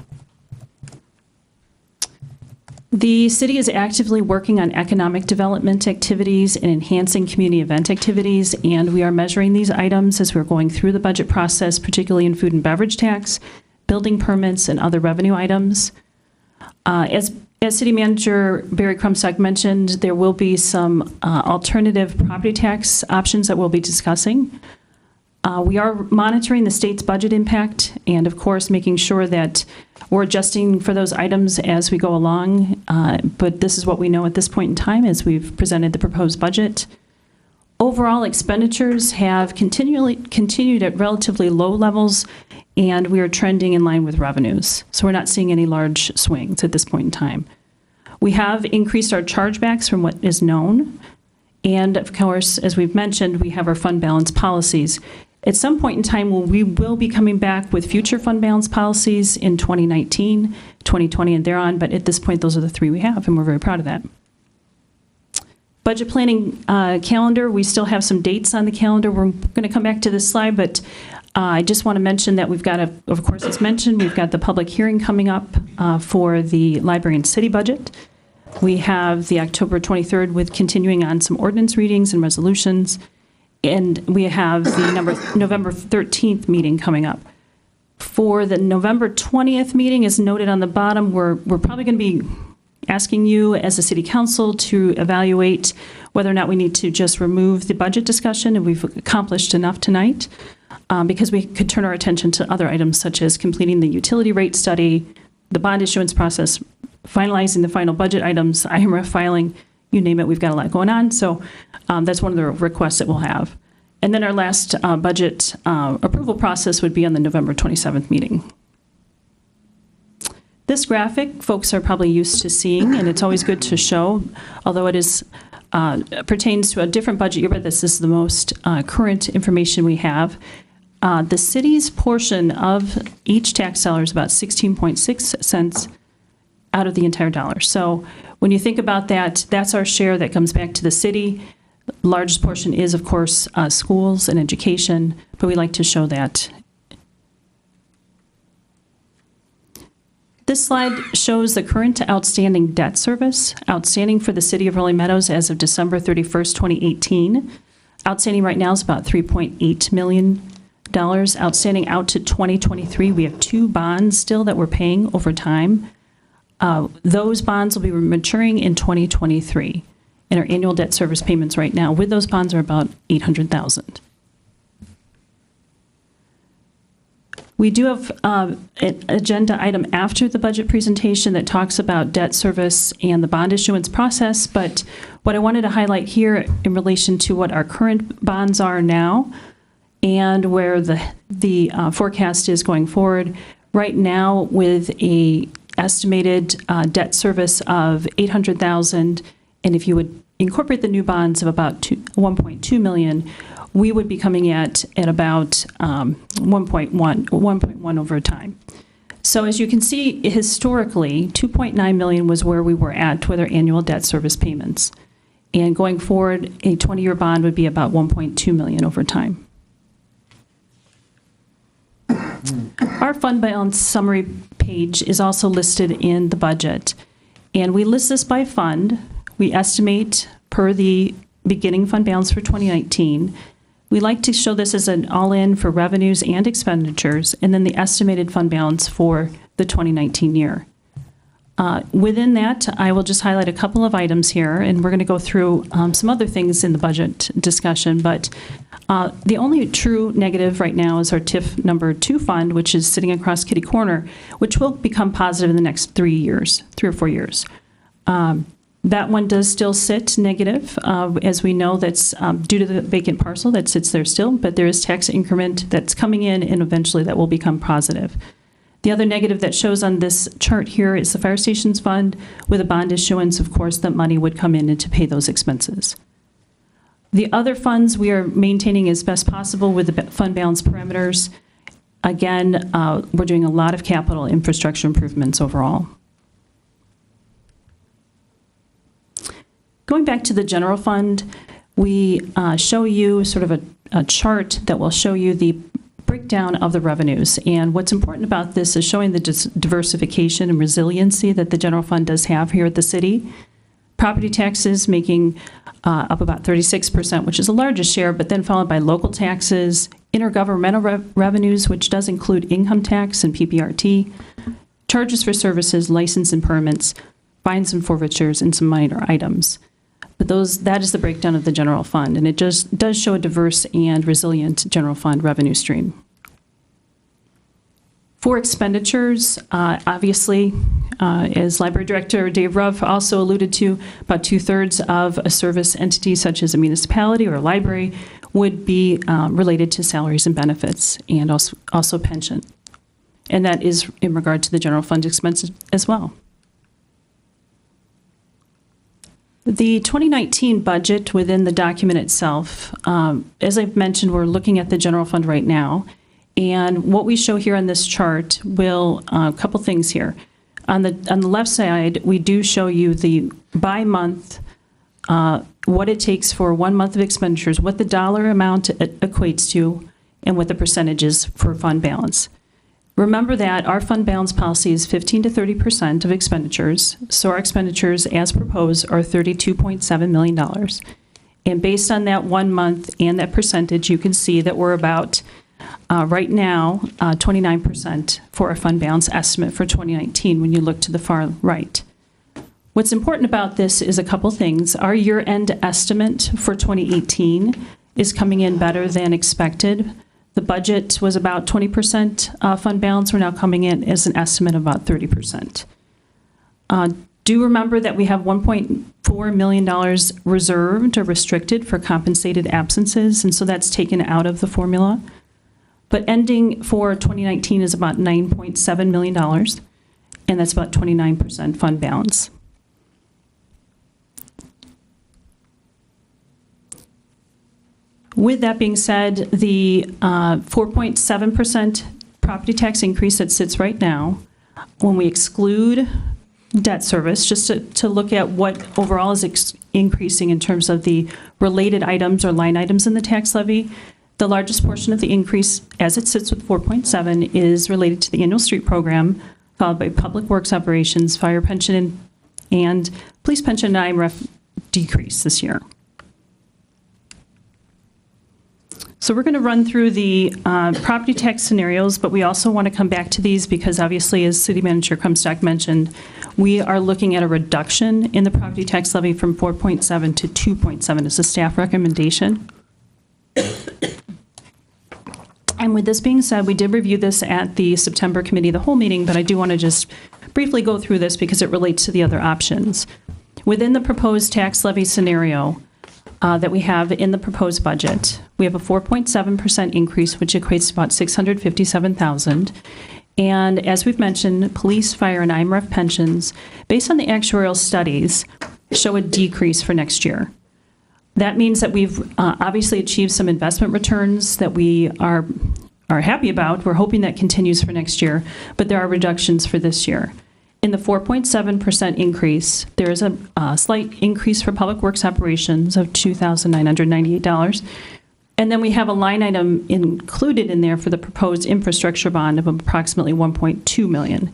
The city is actively working on economic development activities and enhancing community event activities, and we are measuring these items as we're going through the budget process, particularly in food and beverage tax, building permits, and other revenue items. As City Manager Barry Krumstock mentioned, there will be some alternative property tax options that we'll be discussing. We are monitoring the state's budget impact and, of course, making sure that we're adjusting for those items as we go along. But this is what we know at this point in time as we've presented the proposed budget. Overall expenditures have continued at relatively low levels, and we are trending in line with revenues. So we're not seeing any large swings at this point in time. We have increased our chargebacks from what is known. And, of course, as we've mentioned, we have our fund balance policies. At some point in time, we will be coming back with future fund balance policies in 2019, 2020, and thereon, but at this point, those are the three we have, and we're very proud of that. Budget planning calendar, we still have some dates on the calendar. We're going to come back to this slide, but I just want to mention that we've got, of course, as mentioned, we've got the public hearing coming up for the library and city budget. We have the October 23rd with continuing on some ordinance readings and resolutions. And we have the November 13th meeting coming up. For the November 20th meeting, as noted on the bottom, we're probably going to be asking you as a city council to evaluate whether or not we need to just remove the budget discussion, and we've accomplished enough tonight, because we could turn our attention to other items such as completing the utility rate study, the bond issuance process, finalizing the final budget items, IMRF filing, you name it, we've got a lot going on. So that's one of the requests that we'll have. And then our last budget approval process would be on the November 27th meeting. This graphic, folks are probably used to seeing, and it's always good to show, although it is pertains to a different budget year, but this is the most current information we have. The city's portion of each tax dollar is about 16.6 cents out of the entire dollar. So when you think about that, that's our share that comes back to the city. The largest portion is, of course, schools and education, but we like to show that. This slide shows the current outstanding debt service, outstanding for the city of Rolling Meadows as of December 31st, 2018. Outstanding right now is about $3.8 million. Outstanding out to 2023, we have 2 bonds still that we're paying over time. Those bonds will be maturing in 2023, and our annual debt service payments right now with those bonds are about $800,000. We do have an agenda item after the budget presentation that talks about debt service and the bond issuance process, but what I wanted to highlight here in relation to what our current bonds are now and where the forecast is going forward, right now with a estimated debt service of $800,000, and if you would incorporate the new bonds of about $1.2 million, we would be coming at about 1.1 over time. So as you can see, historically, $2.9 million was where we were at with our annual debt service payments. And going forward, a 20-year bond would be about $1.2 million over time. Our fund balance summary page is also listed in the budget. And we list this by fund. We estimate per the beginning fund balance for 2019. We like to show this as an all-in for revenues and expenditures, and then the estimated fund balance for the 2019 year. Within that, I will just highlight a couple of items here, and we're going to go through some other things in the budget discussion, but the only true negative right now is our TIF number 2 fund, which is sitting across kitty corner, which will become positive in the next 3 or 4 years. That one does still sit negative. As we know, that's due to the vacant parcel that sits there still, but there is tax increment that's coming in, and eventually that will become positive. The other negative that shows on this chart here is the fire stations fund. With a bond issuance, of course, that money would come in and to pay those expenses. The other funds we are maintaining as best possible with the fund balance parameters. Again, we're doing a lot of capital infrastructure improvements overall. Going back to the general fund, we show you sort of a chart that will show you the breakdown of the revenues. And what's important about this is showing the diversification and resiliency that the general fund does have here at the city. Property taxes making up about 36%, which is the largest share, but then followed by local taxes, intergovernmental revenues, which does include income tax and PPRT, charges for services, license and permits, fines and forfeitures, and some minor items. But that is the breakdown of the general fund, and it just does show a diverse and resilient general fund revenue stream. For expenditures, obviously, as Library Director Dave Ruff also alluded to, about 2/3 of a service entity such as a municipality or a library would be related to salaries and benefits, and also pension. And that is in regard to the general fund expenses as well. The 2019 budget within the document itself, as I've mentioned, we're looking at the general fund right now. And what we show here on this chart will, a couple things here. On the left side, we do show you the by month, what it takes for 1 month of expenditures, what the dollar amount equates to, and what the percentage is for fund balance. Remember that our fund balance policy is 15 to 30% of expenditures. So our expenditures as proposed are $32.7 million. And based on that 1 month and that percentage, you can see that we're about right now, 29% for our fund balance estimate for 2019 when you look to the far right. What's important about this is a couple things. Our year-end estimate for 2018 is coming in better than expected. The budget was about 20% fund balance. We're now coming in as an estimate of about 30%. Do remember that we have $1.4 million reserved or restricted for compensated absences, and so that's taken out of the formula. But ending for 2019 is about $9.7 million, and that's about 29% fund balance. With that being said, the 4.7% property tax increase that sits right now, when we exclude debt service, just to look at what overall is increasing in terms of the related items or line items in the tax levy, the largest portion of the increase, as it sits with 4.7, is related to the annual street program, followed by public works operations, fire pension, and police pension and IMRF decrease this year. So we're going to run through the property tax scenarios, but we also want to come back to these because obviously, as City Manager Comstock mentioned, we are looking at a reduction in the property tax levy from 4.7 to 2.7 as a staff recommendation. And with this being said, we did review this at the September Committee-of-the-Whole meeting, but I do want to just briefly go through this because it relates to the other options. Within the proposed tax levy scenario, that we have in the proposed budget. We have a 4.7% increase, which equates to about $657,000. And as we've mentioned, police, fire, and IMRF pensions, based on the actuarial studies, show a decrease for next year. That means that we've obviously achieved some investment returns that we are happy about. We're hoping that continues for next year, but there are reductions for this year. In the 4.7% increase, there is a slight increase for public works operations of $2,998. And then we have a line item included in there for the proposed infrastructure bond of approximately $1.2 million.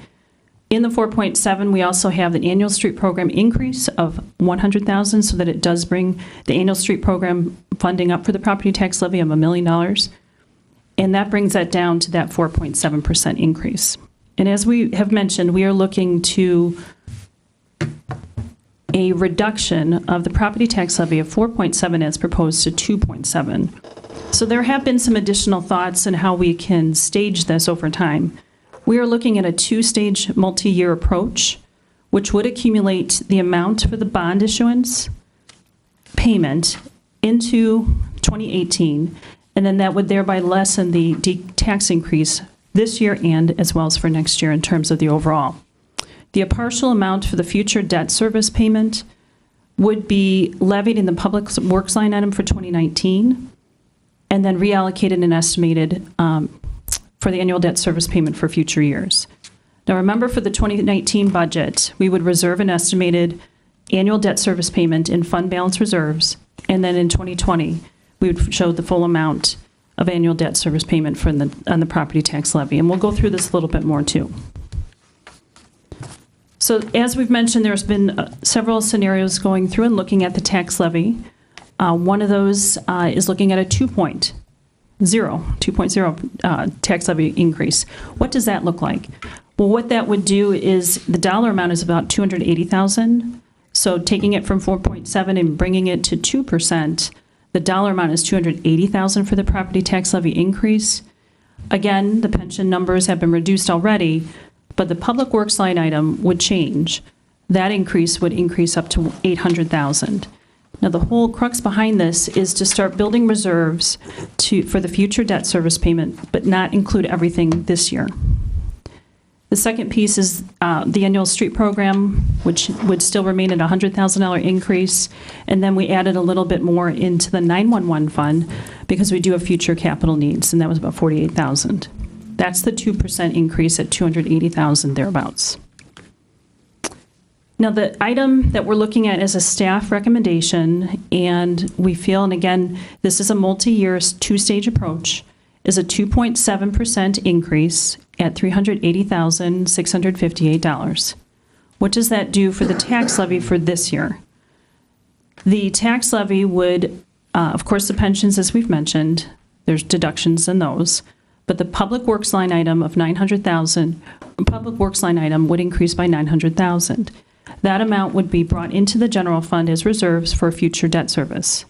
In the 4.7, we also have the annual street program increase of $100,000 so that it does bring the annual street program funding up for the property tax levy of $1 million. And that brings that down to that 4.7% increase. And as we have mentioned, we are looking to a reduction of the property tax levy of 4.7 as proposed to 2.7. So there have been some additional thoughts on how we can stage this over time. We are looking at a two-stage multi-year approach which would accumulate the amount for the bond issuance payment into 2018, and then that would thereby lessen the tax increase this year and as well as for next year in terms of the overall. The partial amount for the future debt service payment would be levied in the public works line item for 2019, and then reallocated and estimated for the annual debt service payment for future years. Now remember, for the 2019 budget, we would reserve an estimated annual debt service payment in fund balance reserves, and then in 2020, we would show the full amount of annual debt service payment on the property tax levy. And we'll go through this a little bit more too. So as we've mentioned, there's been several scenarios going through and looking at the tax levy. One of those is looking at a 2.0 tax levy increase. What does that look like? Well, what that would do is the dollar amount is about $280,000. So taking it from 4.7 and bringing it to 2%, the dollar amount is $280,000 for the property tax levy increase. Again, the pension numbers have been reduced already, but the public works line item would change. That increase would increase up to $800,000. Now, the whole crux behind this is to start building reserves for the future debt service payment, but not include everything this year. The second piece is the annual street program, which would still remain at a $100,000 increase. And then we added a little bit more into the 911 fund because we do have future capital needs, and that was about $48,000. That's the 2% increase at $280,000 thereabouts. Now, the item that we're looking at is a staff recommendation, and we feel, and again, this is a multi-year two-stage approach, is a 2.7% increase at $380,658. What does that do for the tax levy for this year? The tax levy would, of course, the pensions, as we've mentioned, there's deductions in those, but the public works line item of $900,000, public works line item would increase by $900,000. That amount would be brought into the general fund as reserves for future debt service.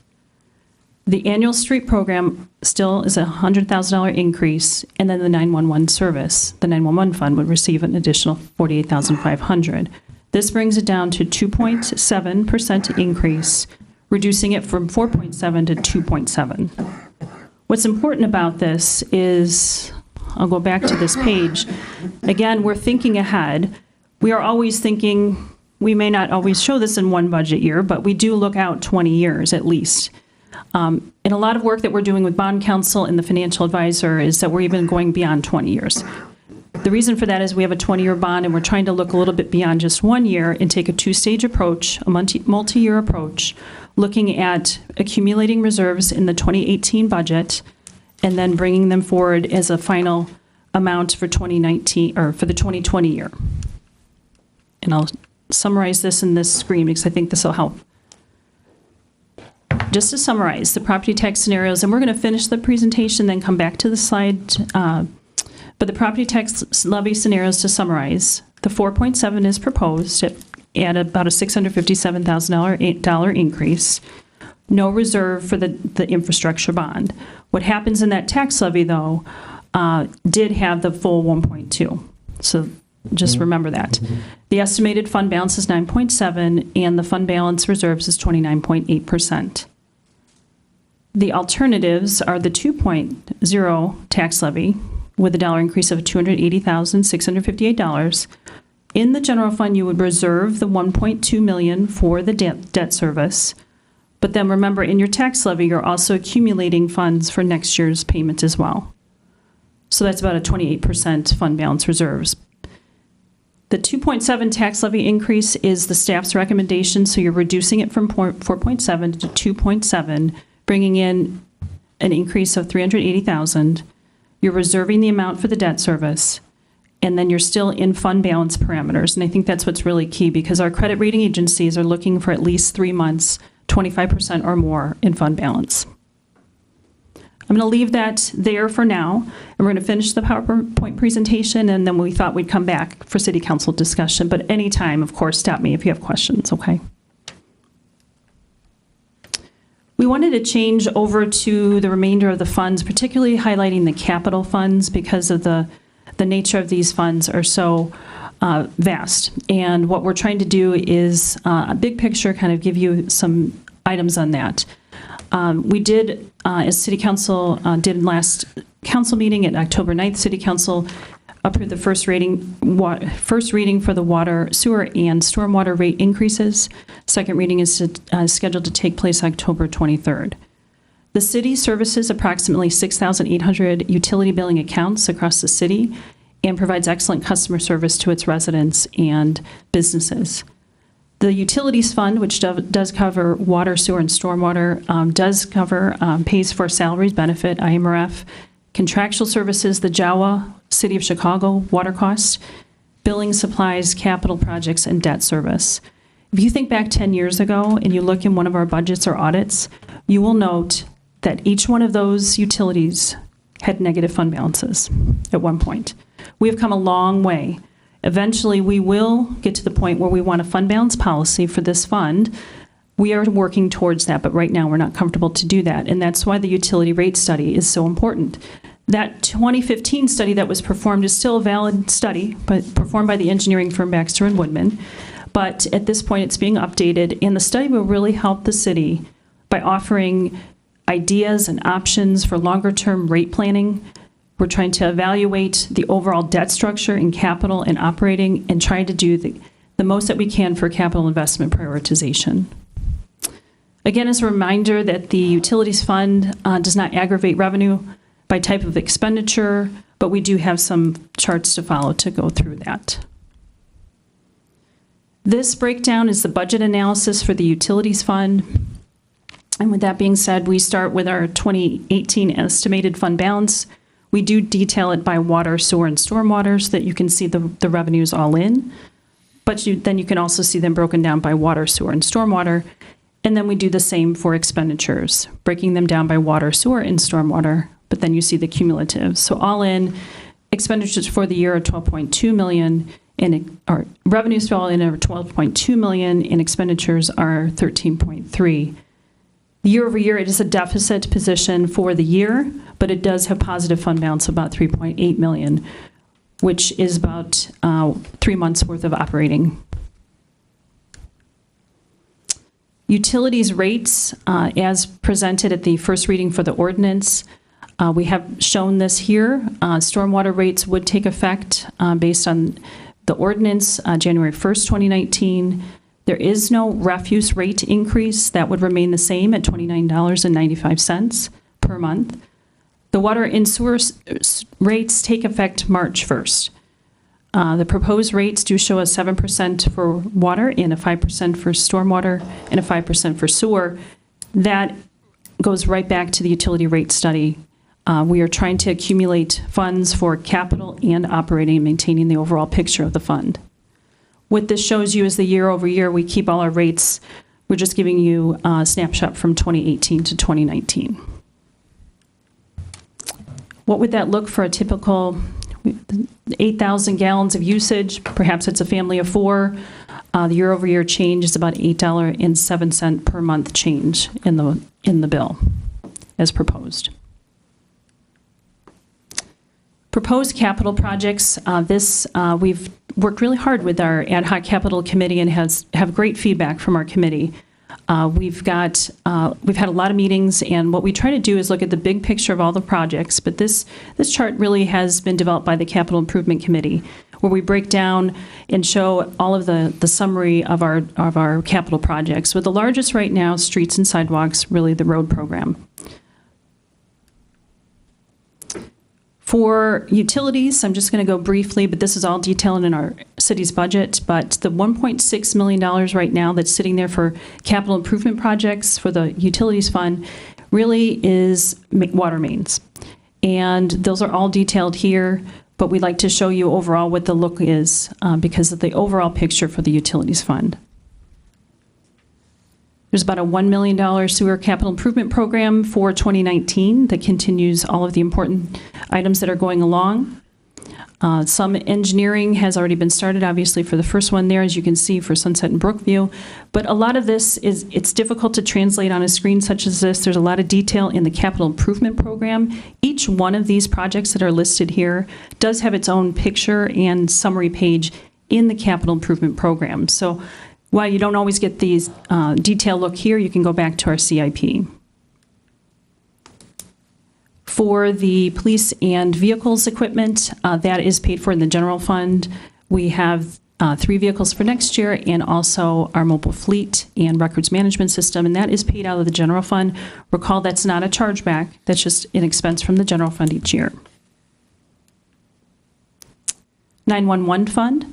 The annual street program still is a $100,000 increase, and then the 911 service, the 911 fund, would receive an additional $48,500. This brings it down to 2.7% increase, reducing it from 4.7 to 2.7. What's important about this is, I'll go back to this page. Again, we're thinking ahead. We are always thinking, we may not always show this in one budget year, but we do look out 20 years at least. And a lot of work that we're doing with bond counsel and the financial advisor is that we're even going beyond 20 years. The reason for that is we have a 20-year bond, and we're trying to look a little bit beyond just 1 year and take a two-stage approach, a multi-year approach, looking at accumulating reserves in the 2018 budget and then bringing them forward as a final amount for 2019 or for the 2020 year. And I'll summarize this in this screen because I think this will help. Just to summarize the property tax scenarios, and we're going to finish the presentation, then come back to the slide. But the property tax levy scenarios, to summarize, the 4.7 is proposed at about a $657,000 increase. No reserve for the infrastructure bond. What happens in that tax levy, though, did have the full 1.2. So just remember that. The estimated fund balance is 9.7, and the fund balance reserves is 29.8%. The alternatives are the 2.0 tax levy with a dollar increase of $280,658. In the general fund, you would reserve the $1.2 million for the debt service. But then remember, in your tax levy, you're also accumulating funds for next year's payment as well. So that's about a 28% fund balance reserves. The 2.7 tax levy increase is the staff's recommendation, so you're reducing it from 4.7 to 2.7, bringing in an increase of $380,000. You're reserving the amount for the debt service, and then you're still in fund balance parameters. And I think that's what's really key, because our credit rating agencies are looking for at least 3 months, 25% or more in fund balance. I'm going to leave that there for now, and we're going to finish the PowerPoint presentation, and then we thought we'd come back for City Council discussion. But anytime, of course, stop me if you have questions, okay? We wanted to change over to the remainder of the funds, particularly highlighting the capital funds, because of the nature of these funds are so vast. And what we're trying to do is a big picture, kind of give you some items on that. We did, as City Council did last council meeting at October 9th, City Council approved the first reading for the water, sewer, and stormwater rate increases. Second reading is scheduled to take place October 23rd. The city services approximately 6,800 utility billing accounts across the city and provides excellent customer service to its residents and businesses. The Utilities Fund, which does cover water, sewer, and stormwater, pays for salaries, benefit, IMRF, contractual services, the JAWA, City of Chicago, water costs, billing supplies, capital projects, and debt service. If you think back 10 years ago and you look in one of our budgets or audits, you will note that each one of those utilities had negative fund balances at one point. We have come a long way. Eventually, we will get to the point where we want a fund balance policy for this fund. We are working towards that, but right now we're not comfortable to do that, and that's why the utility rate study is so important. That 2015 study that was performed is still a valid study, but performed by the engineering firm Baxter and Woodman. But at this point, it's being updated, and the study will really help the city by offering ideas and options for longer-term rate planning. We're trying to evaluate the overall debt structure and capital and operating and trying to do the most that we can for capital investment prioritization. Again, as a reminder that the Utilities Fund does not aggregate revenue by type of expenditure, but we do have some charts to follow to go through that. This breakdown is the budget analysis for the Utilities Fund. And with that being said, we start with our 2018 estimated fund balance. We do detail it by water, sewer, and stormwater so that you can see the revenues all in. But then you can also see them broken down by water, sewer, and stormwater. And then we do the same for expenditures, breaking them down by water, sewer, and stormwater. But then you see the cumulative. So all in, expenditures for the year are $12.2 million, and our revenues all in are $12.2 million, and expenditures are $13.3. Year over year, it is a deficit position for the year, but it does have positive fund balance of about $3.8 million, which is about 3 months worth of operating. Utilities rates, as presented at the first reading for the ordinance, we have shown this here. Stormwater rates would take effect based on the ordinance January 1st, 2019. There is no refuse rate increase. That would remain the same at $29.95 per month. The water and sewer rates take effect March 1st. The proposed rates do show a 7% for water and a 5% for stormwater and a 5% for sewer. That goes right back to the utility rate study. We are trying to accumulate funds for capital and operating and maintaining the overall picture of the fund. What this shows you is the year over year, we keep all our rates. We're just giving you a snapshot from 2018 to 2019. What would that look for a typical 8,000 gallons of usage? Perhaps it's a family of 4. The year over year change is about $8.07 per month change in the bill as proposed. Proposed capital projects. We've worked really hard with our ad hoc capital committee and have great feedback from our committee. We've had a lot of meetings, and what we try to do is look at the big picture of all the projects. But this chart really has been developed by the Capital Improvement Committee, where we break down and show all of the summary of our capital projects. With the largest right now, streets and sidewalks, really the road program. For utilities, I'm just going to go briefly, but this is all detailed in our city's budget. But the $1.6 million right now that's sitting there for capital improvement projects for the utilities fund really is water mains. And those are all detailed here, but we'd like to show you overall what the look is because of the overall picture for the utilities fund. There's about a $1 million sewer capital improvement program for 2019 that continues all of the important items that are going along. Some engineering has already been started, obviously, for the first one there, as you can see, for Sunset and Brookview. But a lot of this it's difficult to translate on a screen such as this. There's a lot of detail in the capital improvement program. Each one of these projects that are listed here does have its own picture and summary page in the capital improvement program. So while you don't always get these detailed look here, you can go back to our CIP. For the police and vehicles equipment, that is paid for in the general fund. We have 3 vehicles for next year, and also our mobile fleet and records management system, and that is paid out of the general fund. Recall, that's not a chargeback, that's just an expense from the general fund each year. 911 fund,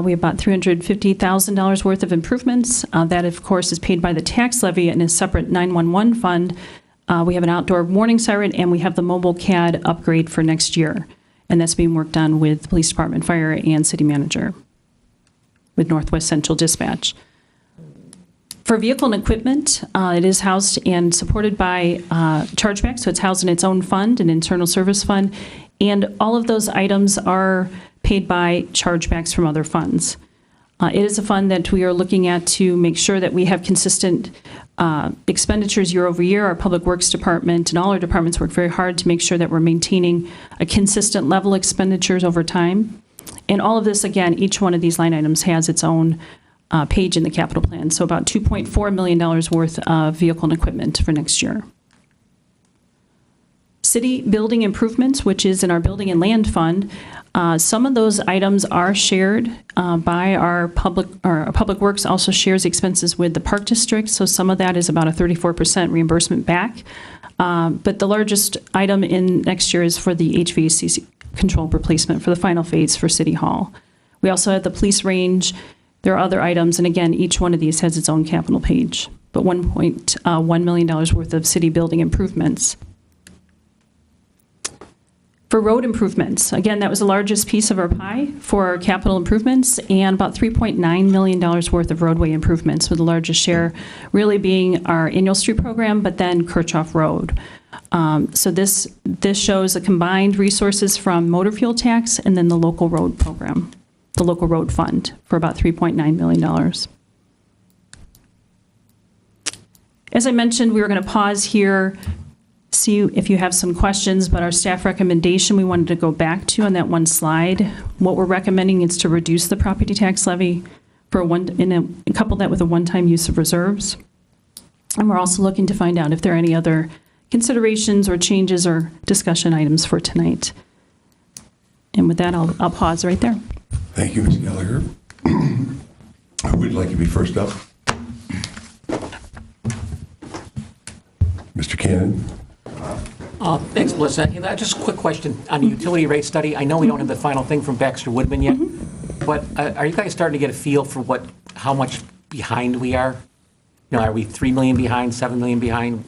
we have about $350,000 worth of improvements. That, of course, is paid by the tax levy in a separate 911 fund. We have an outdoor warning siren, and we have the mobile CAD upgrade for next year, and that's being worked on with the police department, fire, and city manager with Northwest Central Dispatch. For vehicle and equipment, it is housed and supported by chargeback, so it's housed in its own fund, an internal service fund, and all of those items are paid by chargebacks from other funds. It is a fund that we are looking at to make sure that we have consistent expenditures year over year. Our Public Works Department and all our departments work very hard to make sure that we're maintaining a consistent level of expenditures over time. And all of this, again, each one of these line items has its own page in the capital plan. So about $2.4 million worth of vehicle and equipment for next year. City building improvements, which is in our building and land fund, some of those items are shared by our Public Works also shares expenses with the Park District, so some of that is about a 34% reimbursement back. But the largest item in next year is for the HVAC control replacement for the final phase for City Hall. We also have the police range. There are other items, and again, each one of these has its own capital page, but $1.1 million worth of city building improvements. For road improvements, again, that was the largest piece of our pie for our capital improvements, and about $3.9 million worth of roadway improvements, with the largest share really being our annual street program, but then Kirchhoff Road. So this shows the combined resources from motor fuel tax and then the local road program, the local road fund, for about $3.9 million. As I mentioned, we were going to pause here, see if you have some questions, but our staff recommendation we wanted to go back to on that one slide. What we're recommending is to reduce the property tax levy and couple that with a one-time use of reserves. And we're also looking to find out if there are any other considerations or changes or discussion items for tonight. And with that, I'll pause right there. Thank you, Ms. Gallagher. Who would like to be first up? Mr. Cannon. Thanks, Melissa. Just a quick question on the utility rate study. I know we don't have the final thing from Baxter Woodman yet, but are you guys starting to get a feel for how much behind we are? You know, are we 3 million behind, 7 million behind?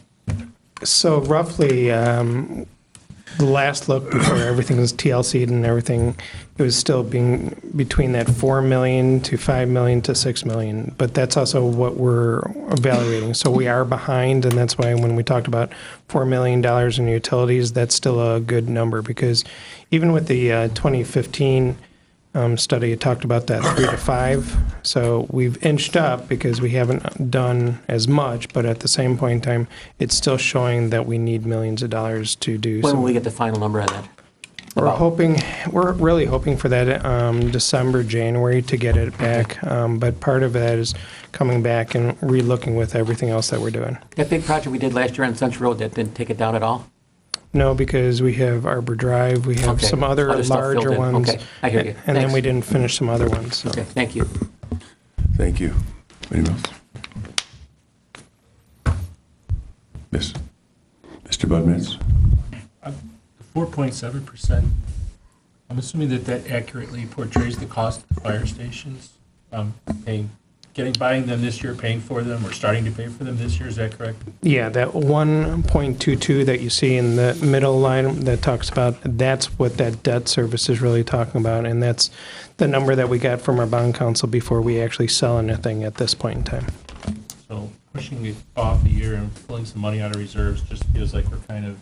So roughly, the last look before everything was TLC'd and everything, it was still being between that 4 million to 5 million to 6 million. But that's also what we're evaluating. So we are behind, and that's why when we talked about $4 million in utilities, that's still a good number, because even with the 2015 study, it talked about that 3 to 5. So we've inched up because we haven't done as much, but at the same point in time, it's still showing that we need millions of dollars to do. When will we get the final number on that? We're really hoping for that December, January to get it back. But part of that is coming back and re-looking with everything else that we're doing. That big project we did last year on Central Road, that didn't take it down at all? No, because we have Arbor Drive, we have some other larger ones. Okay, I hear you. And then we didn't finish some other ones. So. Okay, thank you. Thank you. Anyone else? Yes. Mr. Budmans? 4.7%. I'm assuming that accurately portrays the cost of the fire stations. Buying them this year, paying for them, or starting to pay for them this year. Is that correct? Yeah, that 1.22 that you see in the middle line that talks about, that's what that debt service is really talking about, and that's the number that we got from our bond counsel before we actually sell anything at this point in time. So pushing it off a year and pulling some money out of reserves just feels like we're kind of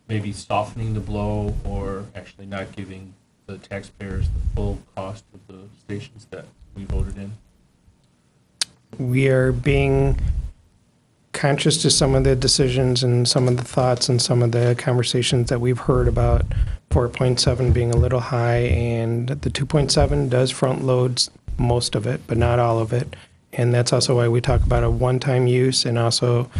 maybe softening the blow, or actually not giving the taxpayers the full cost of the stations that we voted in. We are being conscious to some of the decisions and some of the thoughts and some of the conversations that we've heard about 4.7 being a little high, and the 2.7 does front load most of it, but not all of it. And that's also why we talk about a one-time use, and also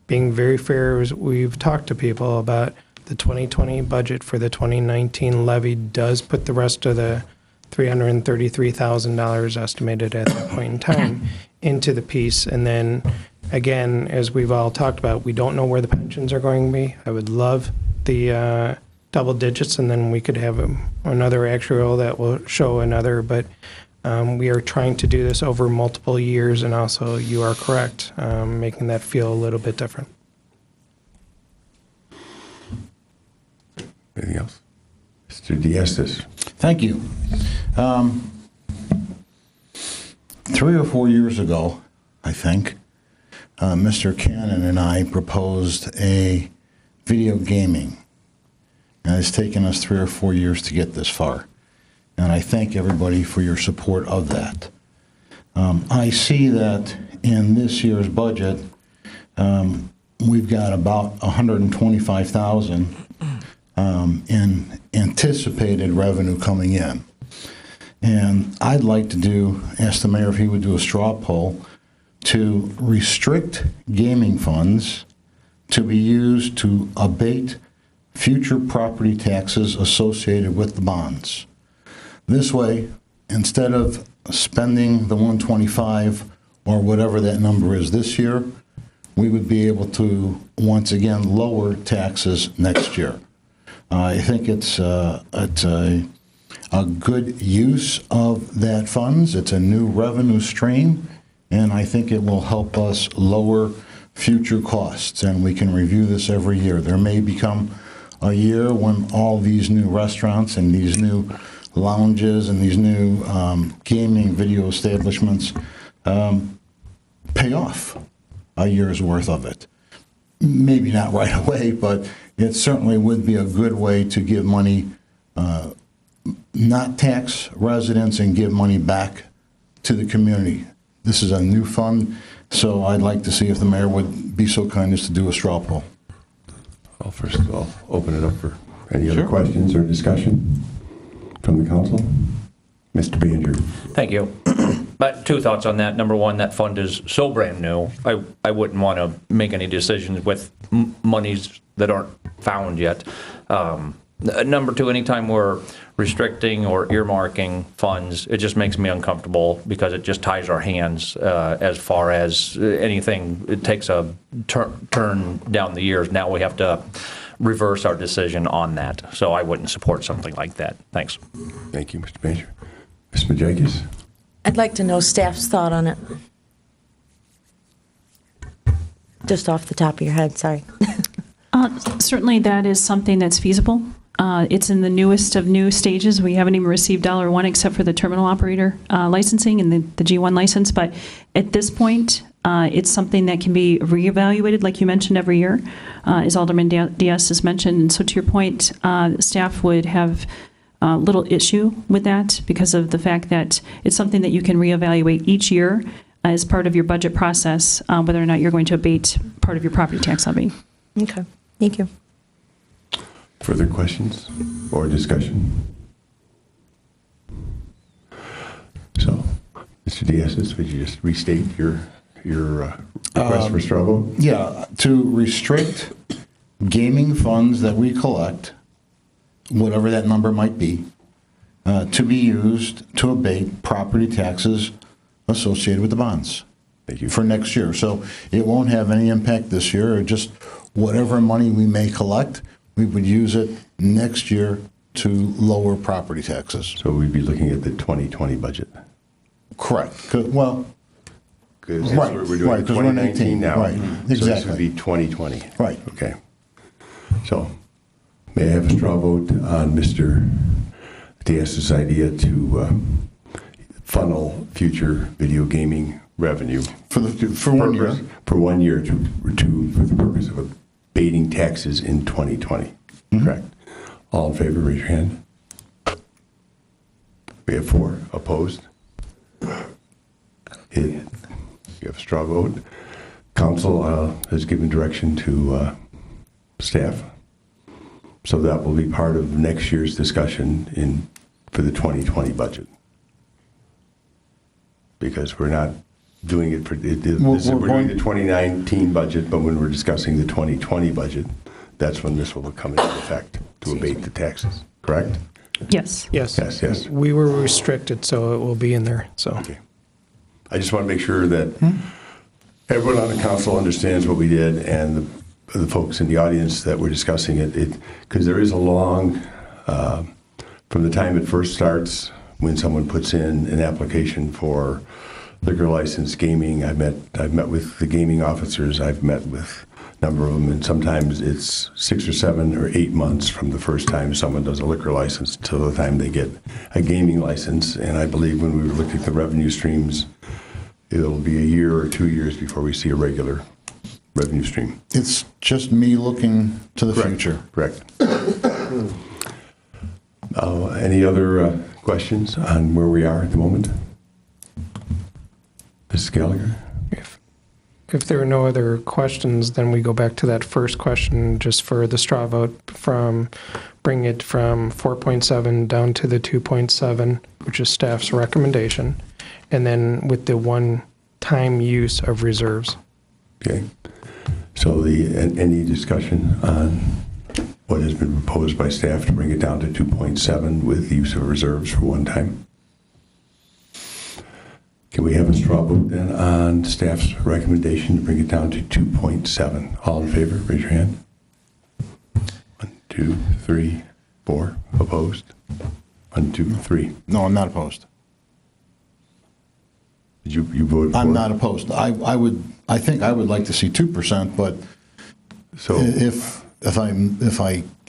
being very fair, as we've talked to people about the 2020 budget for the 2019 levy does put the rest of the $333,000 estimated at that point in time into the piece. And then, again, as we've all talked about, we don't know where the pensions are going to be. I would love the double digits, and then we could have another actuarial that will show another, but we are trying to do this over multiple years, and also, you are correct, making that feel a little bit different. Anything else? Mr. Diastis. Thank you. 3 or 4 years ago, I think, Mr. Cannon and I proposed a video gaming. And it's taken us 3 or 4 years to get this far. And I thank everybody for your support of that. I see that in this year's budget, we've got about $125,000 in anticipated revenue coming in. And I'd like to ask the mayor if he would do a straw poll to restrict gaming funds to be used to abate future property taxes associated with the bonds. This way, instead of spending the 125 or whatever that number is this year, we would be able to once again lower taxes next year. I think it's a good use of that funds. It's a new revenue stream, and I think it will help us lower future costs, and we can review this every year. There may become a year when all these new restaurants and these new lounges and these new gaming video establishments pay off a year's worth of it. Maybe not right away, but it certainly would be a good way to give money, not tax residents, and give money back to the community. This is a new fund, so I'd like to see if the mayor would be so kind as to do a straw poll. Well, first of all, open it up for any other questions or discussion from the council. Mr. Banger. Thank you. But 2 thoughts on that. Number one, that fund is so brand new, I wouldn't want to make any decisions with monies that aren't found yet. Number 2, anytime we're restricting or earmarking funds, it just makes me uncomfortable because it just ties our hands as far as anything. It takes a turn down the years. Now we have to reverse our decision on that. So I wouldn't support something like that. Thanks. Thank you, Mr. Banger. Ms. Majakis? I'd like to know staff's thought on it. Just off the top of your head, sorry. Certainly that is something that's feasible. It's in the newest of new stages. We haven't even received $1 except for the terminal operator licensing and the G1 license. But at this point, it's something that can be reevaluated, like you mentioned, every year, as Alderman Diaz has mentioned. And so to your point, staff would have little issue with that because of the fact that it's something that you can reevaluate each year as part of your budget process, whether or not you're going to abate part of your property tax levy. Okay, thank you. Further questions or discussion? So, Mr. Diaz, would you just restate your request for straw vote? Yeah, to restrict gaming funds that we collect, whatever that number might be, to be used to abate property taxes associated with the bonds. Thank you. For next year. So it won't have any impact this year, or just whatever money we may collect, we would use it next year to lower property taxes. So we'd be looking at the 2020 budget. Correct. Well, because right, we're doing right, 'cause we're in 2019 now. right, So this exactly. would be 2020. Right. Okay. So may I have a straw vote on Mr. Diaz's idea to funnel future video gaming revenue for 1 year? For 1 year for the purpose of abating taxes in 2020. Mm-hmm. Correct. All in favor, raise your hand. We have 4 opposed. You have a straw vote. Council has given direction to staff So that will be part of next year's discussion for the 2020 budget. Because we're not doing it for, we're doing the 2019 budget, but when we're discussing the 2020 budget, that's when this will come into effect to abate the taxes, correct? Yes. Yes. Yes, yes. We were restricted, so it will be in there, so. Okay. I just want to make sure that everyone on the council understands what we did and the folks in the audience that we're discussing it, because there is a long, from the time it first starts, when someone puts in an application for liquor license, gaming, I've met with the gaming officers, I've met with a number of them, and sometimes it's 6 or 7 or 8 months from the first time someone does a liquor license till the time they get a gaming license. And I believe when we were looking at the revenue streams, it'll be a year or 2 years before we see a regular revenue stream. It's just me looking to the future. Correct. Any other questions on where we are at the moment? Mrs. Gallagher? If there are no other questions, then we go back to that first question just for the straw vote bring it from 4.7 down to the 2.7, which is staff's recommendation, and then with the one-time use of reserves. Okay. So any discussion on what has been proposed by staff to bring it down to 2.7 with the use of reserves for one time? Can we have a straw vote then on staff's recommendation to bring it down to 2.7? All in favor, raise your hand. 1, 2, 3, 4. Opposed? 1, 2, 3. No, I'm not opposed. Did you vote for? I'm not opposed. I think I would like to see 2%, but so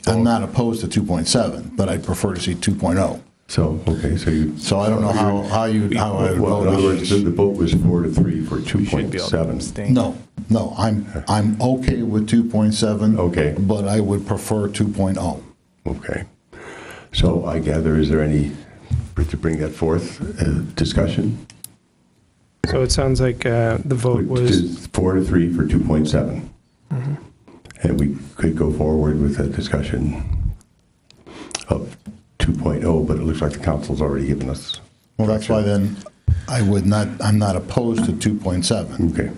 I'm not opposed to 2.7, but I'd prefer to see 2.0. So, okay, so I don't know how I would vote. vote. In other words, the vote was 4-3 for 2.7. No, I'm okay with 2.7. Okay. But I would prefer 2.0. Okay. So I gather, is there any, to bring that forth, discussion? So it sounds like the vote was 4-3 for 2.7. Mm-hmm. And we could go forward with a discussion of 2.0, but it looks like the council's already given us. Well, that's why then I'm not opposed to 2.7. Okay.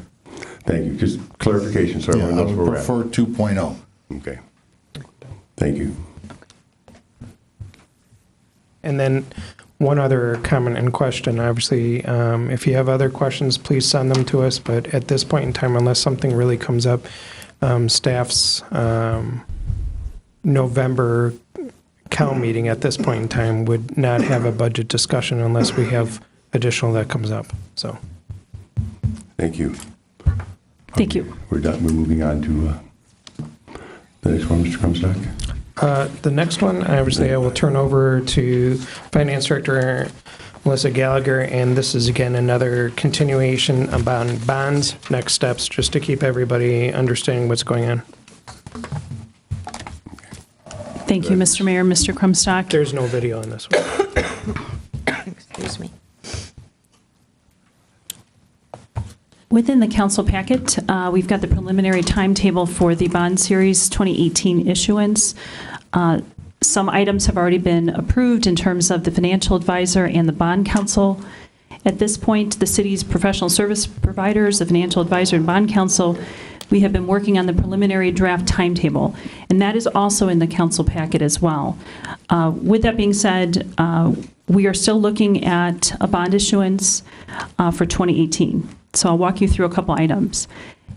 Thank you. Just clarification so everyone knows where we're at. I would prefer 2.0. Okay. Thank you. And then one other comment and question. Obviously, if you have other questions, please send them to us. But at this point in time, unless something really comes up, staff's November Cal meeting at this point in time would not have a budget discussion unless we have additional that comes up. So, thank you. Thank you. We're done. We're moving on to the next one, Mr. Comstock. The next one, obviously, I will turn over to Finance Director Melissa Gallagher, and this is again another continuation about bonds, next steps, just to keep everybody understanding what's going on. Thank you, Mr. Mayor, Mr. Krumstock. There's no video on this one. Excuse me. Within the council packet, we've got the preliminary timetable for the bond series 2018 issuance. Some items have already been approved in terms of the financial advisor and the bond counsel. At this point, the city's professional service providers, the financial advisor and bond counsel, we have been working on the preliminary draft timetable, and that is also in the council packet as well. With that being said, we are still looking at a bond issuance for 2018. So I'll walk you through a couple items.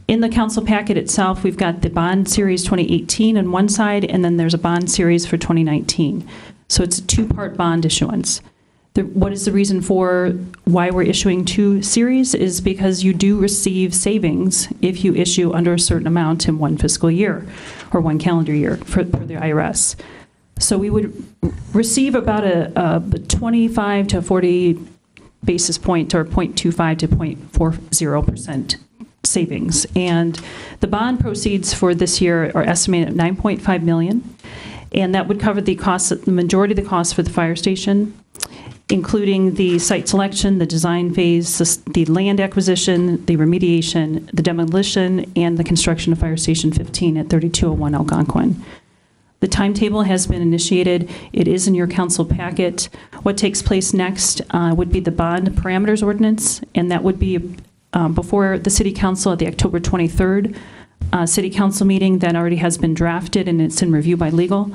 In the council packet itself, we've got the bond series 2018 on one side, and then there's a bond series for 2019. So it's a two-part bond issuance. What is the reason for why we're issuing two series is because you do receive savings if you issue under a certain amount in one fiscal year or one calendar year for the IRS. So we would receive about a 25 to 40 basis point or 0.25 to 0.40% savings. And the bond proceeds for this year are estimated at $9.5 million. And that would cover the costs, the majority of the costs for the fire station, including the site selection, the design phase, the land acquisition, the remediation, the demolition, and the construction of Fire Station 15 at 3201 Algonquin. The timetable has been initiated. It is in your council packet. What takes place next would be the bond parameters ordinance, and that would be before the City Council at the October 23rd City Council meeting. That already has been drafted, and it's in review by legal,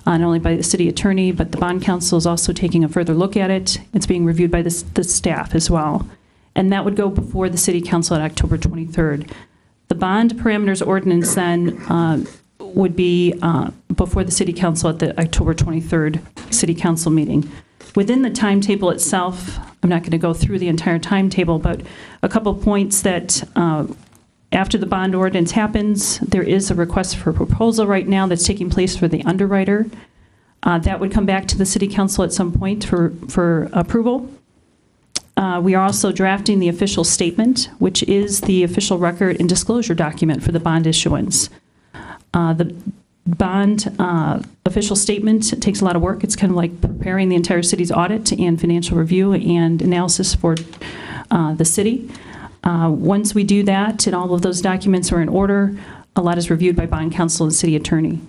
not only by the City Attorney, but the Bond Council is also taking a further look at it. It's being reviewed by the staff as well. And that would go before the City Council at October 23rd. The bond parameters ordinance then would be before the City Council at the October 23rd City Council meeting. Within the timetable itself, I'm not going to go through the entire timetable, but a couple points that after the bond ordinance happens, there is a request for proposal right now that's taking place for the underwriter. That would come back to the City Council at some point for approval. We are also drafting the official statement, which is the official record and disclosure document for the bond issuance. The bond official statement takes a lot of work. It's kind of like preparing the entire city's audit and financial review and analysis for the city. Once we do that and all of those documents are in order, a lot is reviewed by bond counsel and city attorney.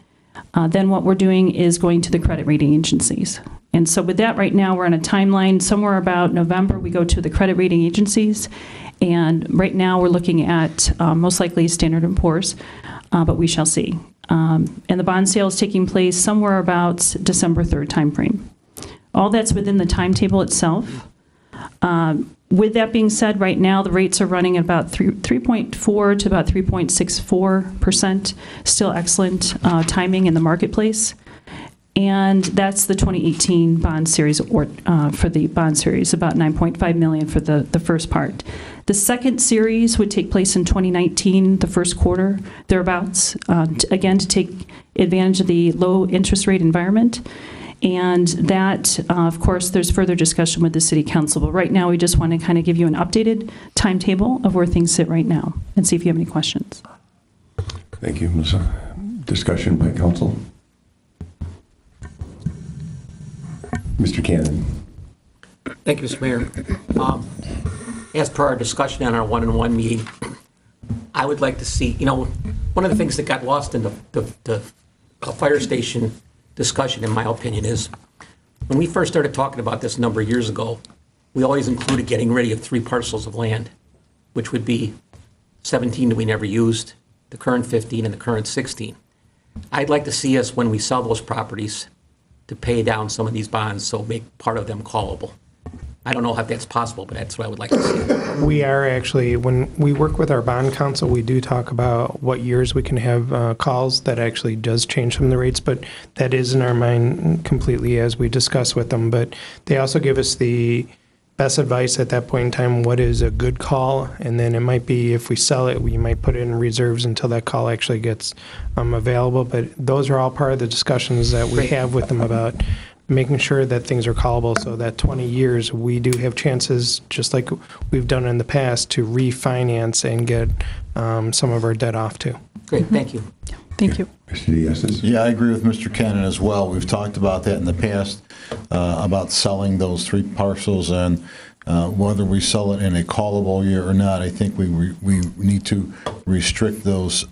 Then what we're doing is going to the credit rating agencies. And so with that right now, we're on a timeline. Somewhere about November, we go to the credit rating agencies. And right now, we're looking at most likely Standard & Poor's, but we shall see. And the bond sale is taking place somewhere about December 3rd timeframe. All that's within the timetable itself. With that being said, right now, the rates are running at about 3.4 to about 3.64%. Still excellent timing in the marketplace. And that's the 2018 bond series, or for the bond series, about $9.5 million for the first part. The second series would take place in 2019, the first quarter, thereabouts, again, to take advantage of the low interest rate environment. And that, of course, there's further discussion with the City Council. But right now, we just want to kind of give you an updated timetable of where things sit right now and see if you have any questions. Thank you, Melissa. Discussion by council. Mr. Cannon. Thank you, Mr. Mayor. As per our discussion on our one-on-one meeting, I would like to see, one of the things that got lost in the fire station discussion, in my opinion, is when we first started talking about this a number of years ago, we always included getting rid of 3 parcels of land, which would be 17 that we never used, the current 15 and the current 16. I'd like to see us, when we sell those properties, to pay down some of these bonds, so make part of them callable. I don't know if that's possible, but that's what I would like to see. We are actually, when we work with our bond counsel, we do talk about what years we can have calls. That actually does change some of the rates, but that is in our mind completely as we discuss with them. But they also give us the best advice at that point in time, what is a good call, and then it might be if we sell it, we might put it in reserves until that call actually gets available. But those are all part of the discussions that we have with them about making sure that things are callable, so that 20 years we do have chances, just like we've done in the past, to refinance and get some of our debt off too. Great, thank you. Thank you. Mr. Diaz. Yeah, I agree with Mr. Cannon as well. We've talked about that in the past, about selling those 3 parcels, and whether we sell it in a callable year or not, I think we need to restrict those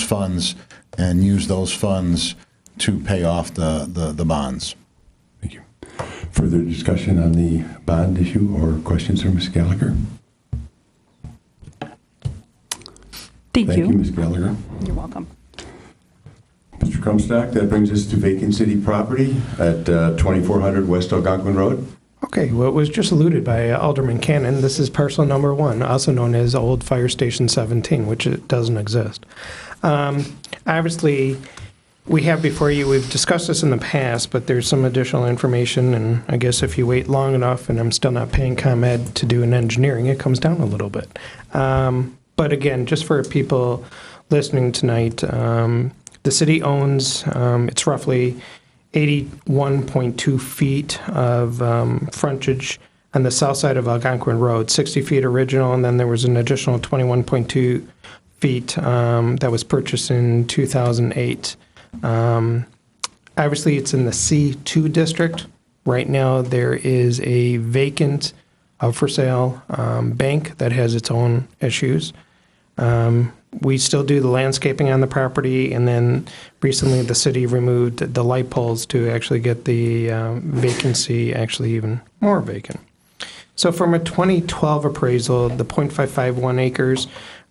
funds and use those funds to pay off the bonds. Thank you. Further discussion on the bond issue or questions from Ms. Gallagher? Thank you. Thank you, Ms. Gallagher. You're welcome. Mr. Crumstock, that brings us to vacant city property at 2400 West Algonquin Road. Okay, well, it was just alluded by Alderman Cannon. This is parcel number 1, also known as Old Fire Station 17, which it doesn't exist. Obviously, we have before you, we've discussed this in the past, but there's some additional information, and I guess if you wait long enough, and I'm still not paying ComEd to do an engineering, it comes down a little bit. But again, just for people listening tonight, the city owns, it's roughly 81.2 feet of frontage on the south side of Algonquin Road, 60 feet original, and then there was an additional 21.2 feet that was purchased in 2008. Obviously, it's in the C2 district. Right now, there is a vacant for sale bank that has its own issues. We still do the landscaping on the property, and then recently the city removed the light poles to actually get the vacancy actually even more vacant. So from a 2012 appraisal, the .551 acres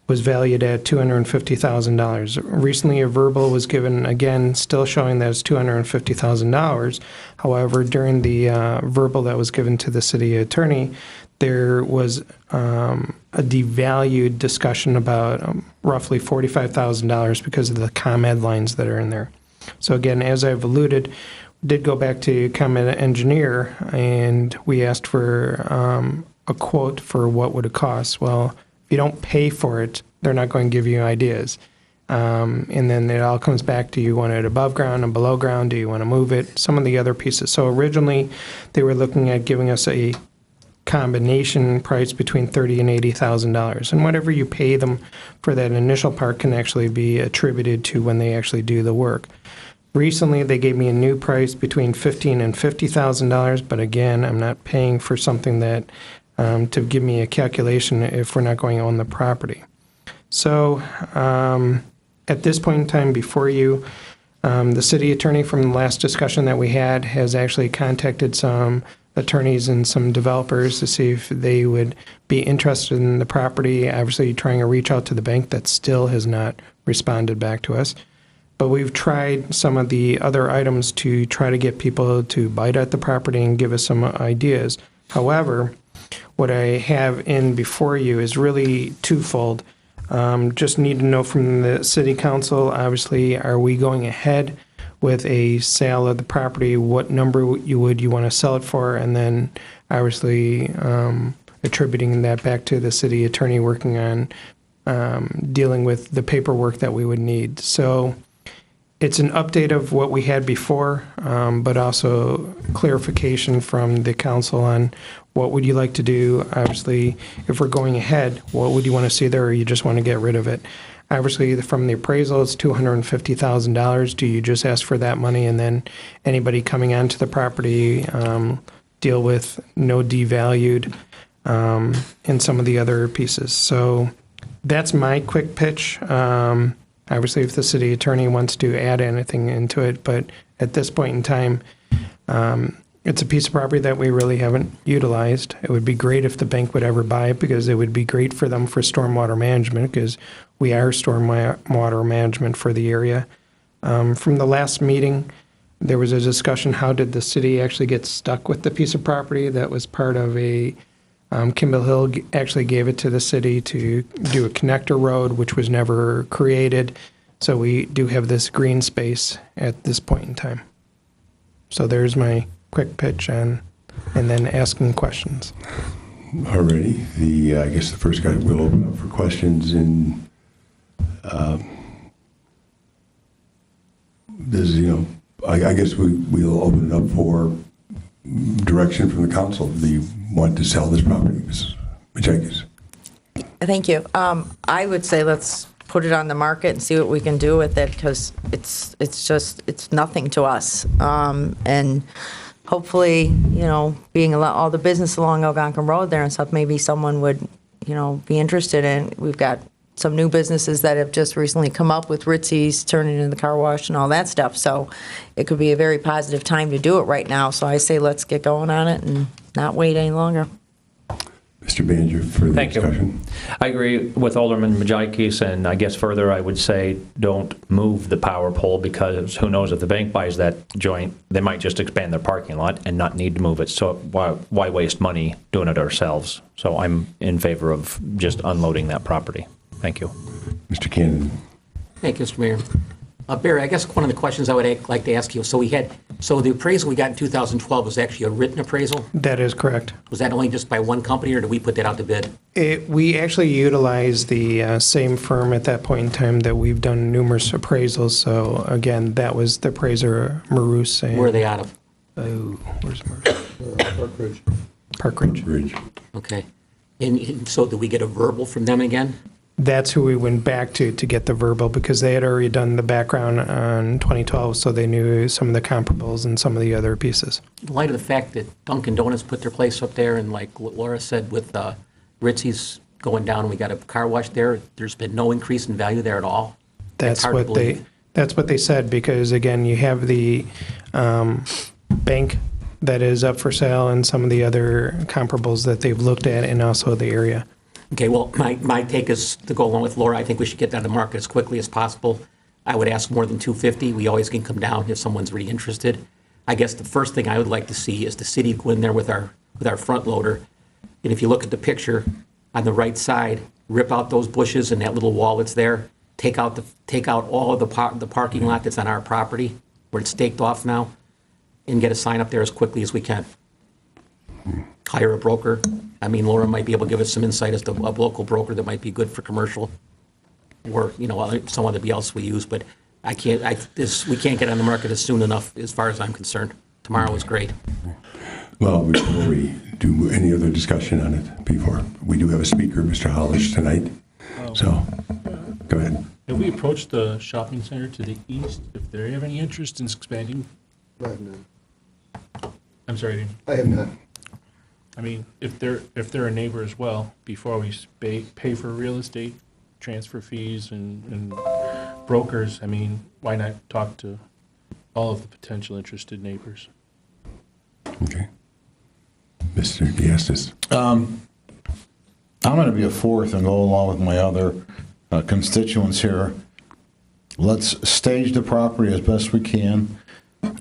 was valued at $250,000. Recently, a verbal was given, again, still showing that it's $250,000. However, during the verbal that was given to the city attorney, there was a devalued discussion about roughly $45,000 because of the ComEd lines that are in there. So again, as I've alluded, did go back to ComEd engineer, and we asked for a quote for what would it cost. Well, if you don't pay for it, they're not going to give you ideas. And then it all comes back to, you want it above ground and below ground? Do you want to move it? Some of the other pieces. So originally, they were looking at giving us a combination price between $30,000 and $80,000. And whatever you pay them for that initial part can actually be attributed to when they actually do the work. Recently, they gave me a new price between $15,000 and $50,000, but again, I'm not paying for something that to give me a calculation if we're not going to own the property. So at this point in time before you, the city attorney from the last discussion that we had has actually contacted some attorneys and some developers to see if they would be interested in the property, obviously trying to reach out to the bank that still has not responded back to us. But we've tried some of the other items to try to get people to bite at the property and give us some ideas. However, what I have in before you is really twofold. Just need to know from the city council, obviously, are we going ahead with a sale of the property? What number you want to sell it for? And then obviously attributing that back to the city attorney working on dealing with the paperwork that we would need. So it's an update of what we had before, but also clarification from the council on what would you like to do. Obviously, if we're going ahead, what would you want to see there, or you just want to get rid of it? Obviously, from the appraisal, it's $250,000. Do you just ask for that money and then anybody coming onto the property deal with no devalued and some of the other pieces? So that's my quick pitch. Obviously, if the city attorney wants to add anything into it, but at this point in time, it's a piece of property that we really haven't utilized. It would be great if the bank would ever buy it, because it would be great for them for stormwater management, because we are stormwater management for the area. From the last meeting, there was a discussion, how did the city actually get stuck with the piece of property that was part of a Kimball Hill actually gave it to the city to do a connector road, which was never created. So we do have this green space at this point in time. So there's my quick pitch and then asking questions. Alrighty. I guess the first guy will open up for questions, and I guess we'll open it up for direction from the council. Do you want to sell this property, Mrs. Majakis? Thank you. I would say let's put it on the market and see what we can do with it, because it's nothing to us. And hopefully, being all the business along Algonquin Road there and stuff, maybe someone would, be interested in. We've got some new businesses that have just recently come up with Ritzy's, turning into the car wash and all that stuff. So it could be a very positive time to do it right now. So I say let's get going on it and not wait any longer. Mr. Banjer, for the Thank discussion. you. I agree with Alderman Majakis, and I guess further I would say don't move the power pole, because who knows, if the bank buys that joint, they might just expand their parking lot and not need to move it. So why waste money doing it ourselves? So I'm in favor of just unloading that property. Thank you. Mr. Cannon. Thank you, Mr. Mayor. Barry, I guess one of the questions I would like to ask you, so the appraisal we got in 2012 was actually a written appraisal? That is correct. Was that only just by one company, or did we put that out to bid? We actually utilized the same firm at that point in time that we've done numerous appraisals. So again, that was the appraiser, Marouse. Where are they out of? Where's Marouse? Park Ridge. Okay. And so did we get a verbal from them again? That's who we went back to get the verbal, because they had already done the background on 2012, so they knew some of the comparables and some of the other pieces. In light of the fact that Dunkin' Donuts put their place up there, and like Laura said with Ritzy's going down, and we got a car wash there. There's been no increase in value there at all. That's hard to what they, believe. that's what they said, because again, you have the bank that is up for sale and some of the other comparables that they've looked at, and also the area. Okay, well, my take is to go along with Laura. I think we should get that on the market as quickly as possible. I would ask more than 250. We always can come down if someone's really interested. I guess the first thing I would like to see is the city go in there with our front loader. And if you look at the picture on the right side, rip out those bushes and that little wall that's there. Take out all of the parking lot that's on our property where it's staked off now, and get a sign up there as quickly as we can. Hire a broker. I mean, Laura might be able to give us some insight as to a local broker that might be good for commercial, or someone else we use. But we can't get on the market as soon enough, as far as I'm concerned. Tomorrow is great. Well, before we do any other discussion on it, we do have a speaker, Mr. Hollish, tonight. So, go ahead. Have we approached the shopping center to the east, if they have any interest in expanding? I have not. I'm sorry, Dean. I have not. I mean, if they're a neighbor as well, before we pay for real estate transfer fees and brokers, I mean, why not talk to all of the potential interested neighbors? Okay. Mr. Diastis. I'm going to be a fourth and go along with my other constituents here. Let's stage the property as best we can.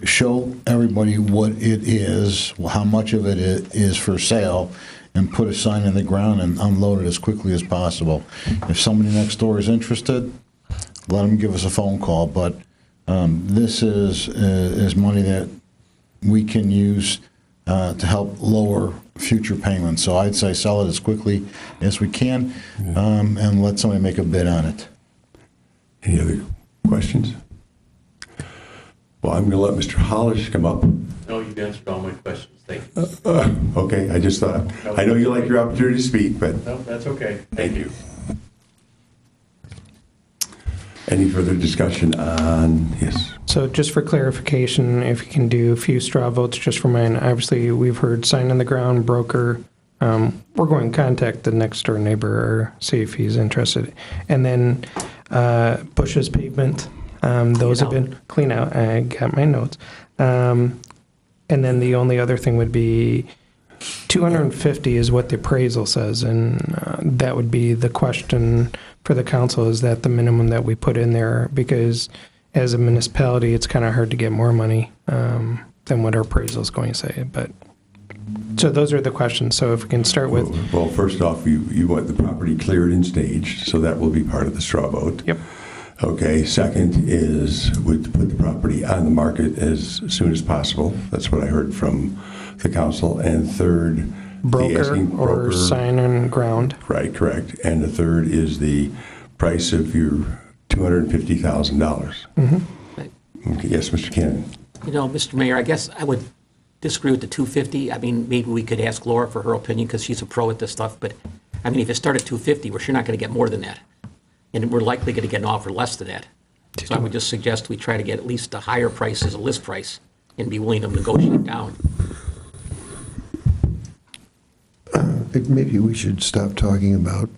Show everybody what it is, how much of it is for sale, and put a sign in the ground and unload it as quickly as possible. If somebody next door is interested, let them give us a phone call. But this is money that we can use to help lower future payments. So I'd say sell it as quickly as we can, and let somebody make a bid on it. Any other questions? Well, I'm going to let Mr. Hollish come up. No, you've answered all my questions. Thank you. Okay, I just thought, I know you like your opportunity to speak, but No, that's okay. thank you. Any further discussion on, yes? So just for clarification, if you can do a few straw votes just for mine. Obviously, we've heard sign on the ground, broker. We're going to contact the next door neighbor or see if he's interested. And then bushes, pavement, those have been clean out. I got my notes. And then the only other thing would be 250 is what the appraisal says, and that would be the question for the council. Is that the minimum that we put in there? Because as a municipality, it's kind of hard to get more money than what our appraisal is going to say. But so those are the questions. So if we can start with. Well, first off, you want the property cleared and staged, so that will be part of the straw vote. Yep. Okay, second is would put the property on the market as soon as possible. That's what I heard from the council. And third, Broker or sign on ground. Right, correct. And the third is the price of your $250,000. Mm-hmm. Okay, yes, Mr. Cannon. Mr. Mayor, I guess I would disagree with the 250. I mean, maybe we could ask Laura for her opinion because she's a pro at this stuff. But I mean, if it started at 250, we're sure not going to get more than that. And we're likely going to get an offer less than that. So I would just suggest we try to get at least a higher price as a list price and be willing to negotiate down. Maybe we should stop talking about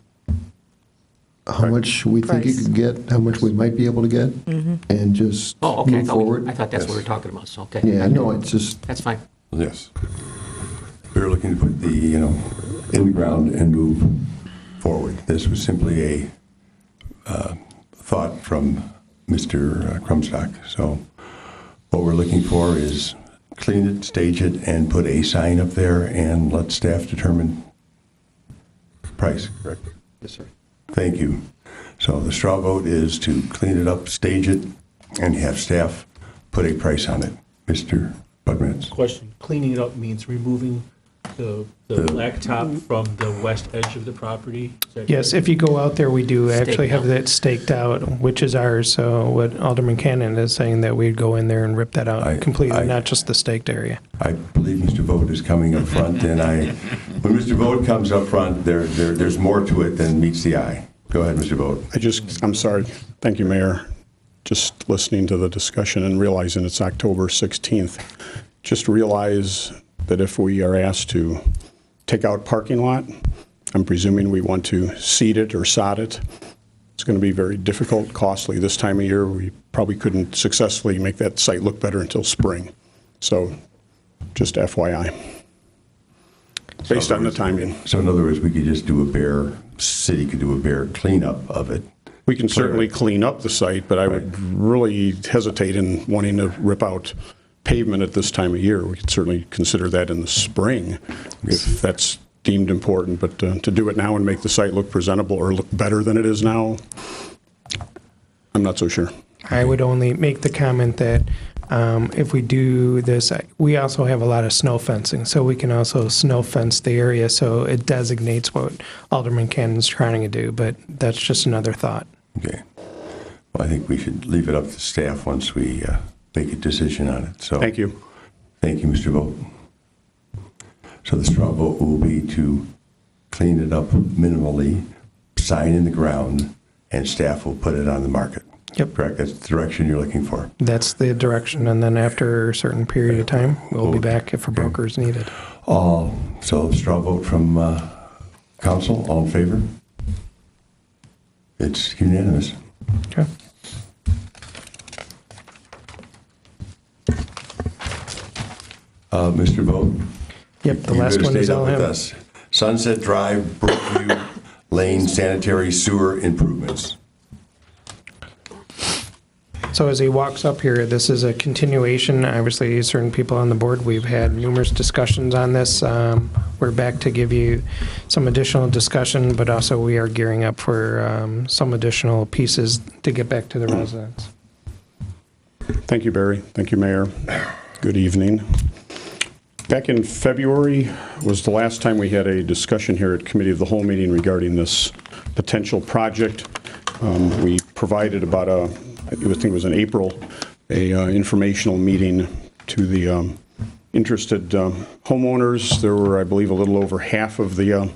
how much we think you could get, how much we might be able to get, and just move forward. I thought that's what we were talking about, so okay. Yeah, no, it's just... That's fine. Yes. We were looking to put the, in the ground and move forward. This was simply a thought from Mr. Crumstock. So what we're looking for is clean it, stage it, and put a sign up there, and let staff determine price. Correct? Yes, sir. Thank you. So the straw vote is to clean it up, stage it, and have staff put a price on it. Mr. Budmans. Question, cleaning it up means removing the blacktop from the west edge of the property? Is that Yes, correct? if you go out there, we do actually have out. that staked out, which is ours. So what Alderman Cannon is saying, that we'd go in there and rip that out completely, not just the staked area. I believe Mr. Vogt is coming up front, and when Mr. Vogt comes up front, there's more to it than meets the eye. Go ahead, Mr. Vogt. I'm sorry. Thank you, Mayor. Just listening to the discussion and realizing it's October 16th, just realize that if we are asked to take out parking lot I'm presuming we want to seed it or sod it. It's going to be very difficult, costly this time of year. We probably couldn't successfully make that site look better until spring. So just FYI, based on the timing. So in other words, we could just do city could do a bare cleanup of it. We can certainly clean up the site, but I would really hesitate in wanting to rip out pavement at this time of year. We could certainly consider that in the spring if that's deemed important, but to do it now and make the site look presentable or look better than it is now, I'm not so sure. I would only make the comment that if we do this, we also have a lot of snow fencing, so we can also snow fence the area so it designates what Alderman Cannon's trying to do, but that's just another thought. Okay. Well, I think we should leave it up to staff once we make a decision on it. So thank you. Thank you, Mr. Vogt. So the straw vote will be to clean it up minimally, sign in the ground, and staff will put it on the market. Yep. Correct? That's the direction you're looking for. That's the direction, and then after a certain period of time, we'll be back if a broker is needed. So straw vote from council, all in favor? It's unanimous. Okay. Mr. Vogt? Yep, the last one is up with LM. us. Sunset Drive, Brookview Lane sanitary sewer improvements. So as he walks up here, this is a continuation. Obviously, certain people on the board, we've had numerous discussions on this. We're back to give you some additional discussion, but also we are gearing up for some additional pieces to get back to the residents. Thank you, Barry. Thank you, Mayor. Good evening. Back in February was the last time we had a discussion here at Committee of the Whole Meeting regarding this potential project. We provided about I think it was in April, a informational meeting to the interested homeowners. There were, I believe, a little over half of the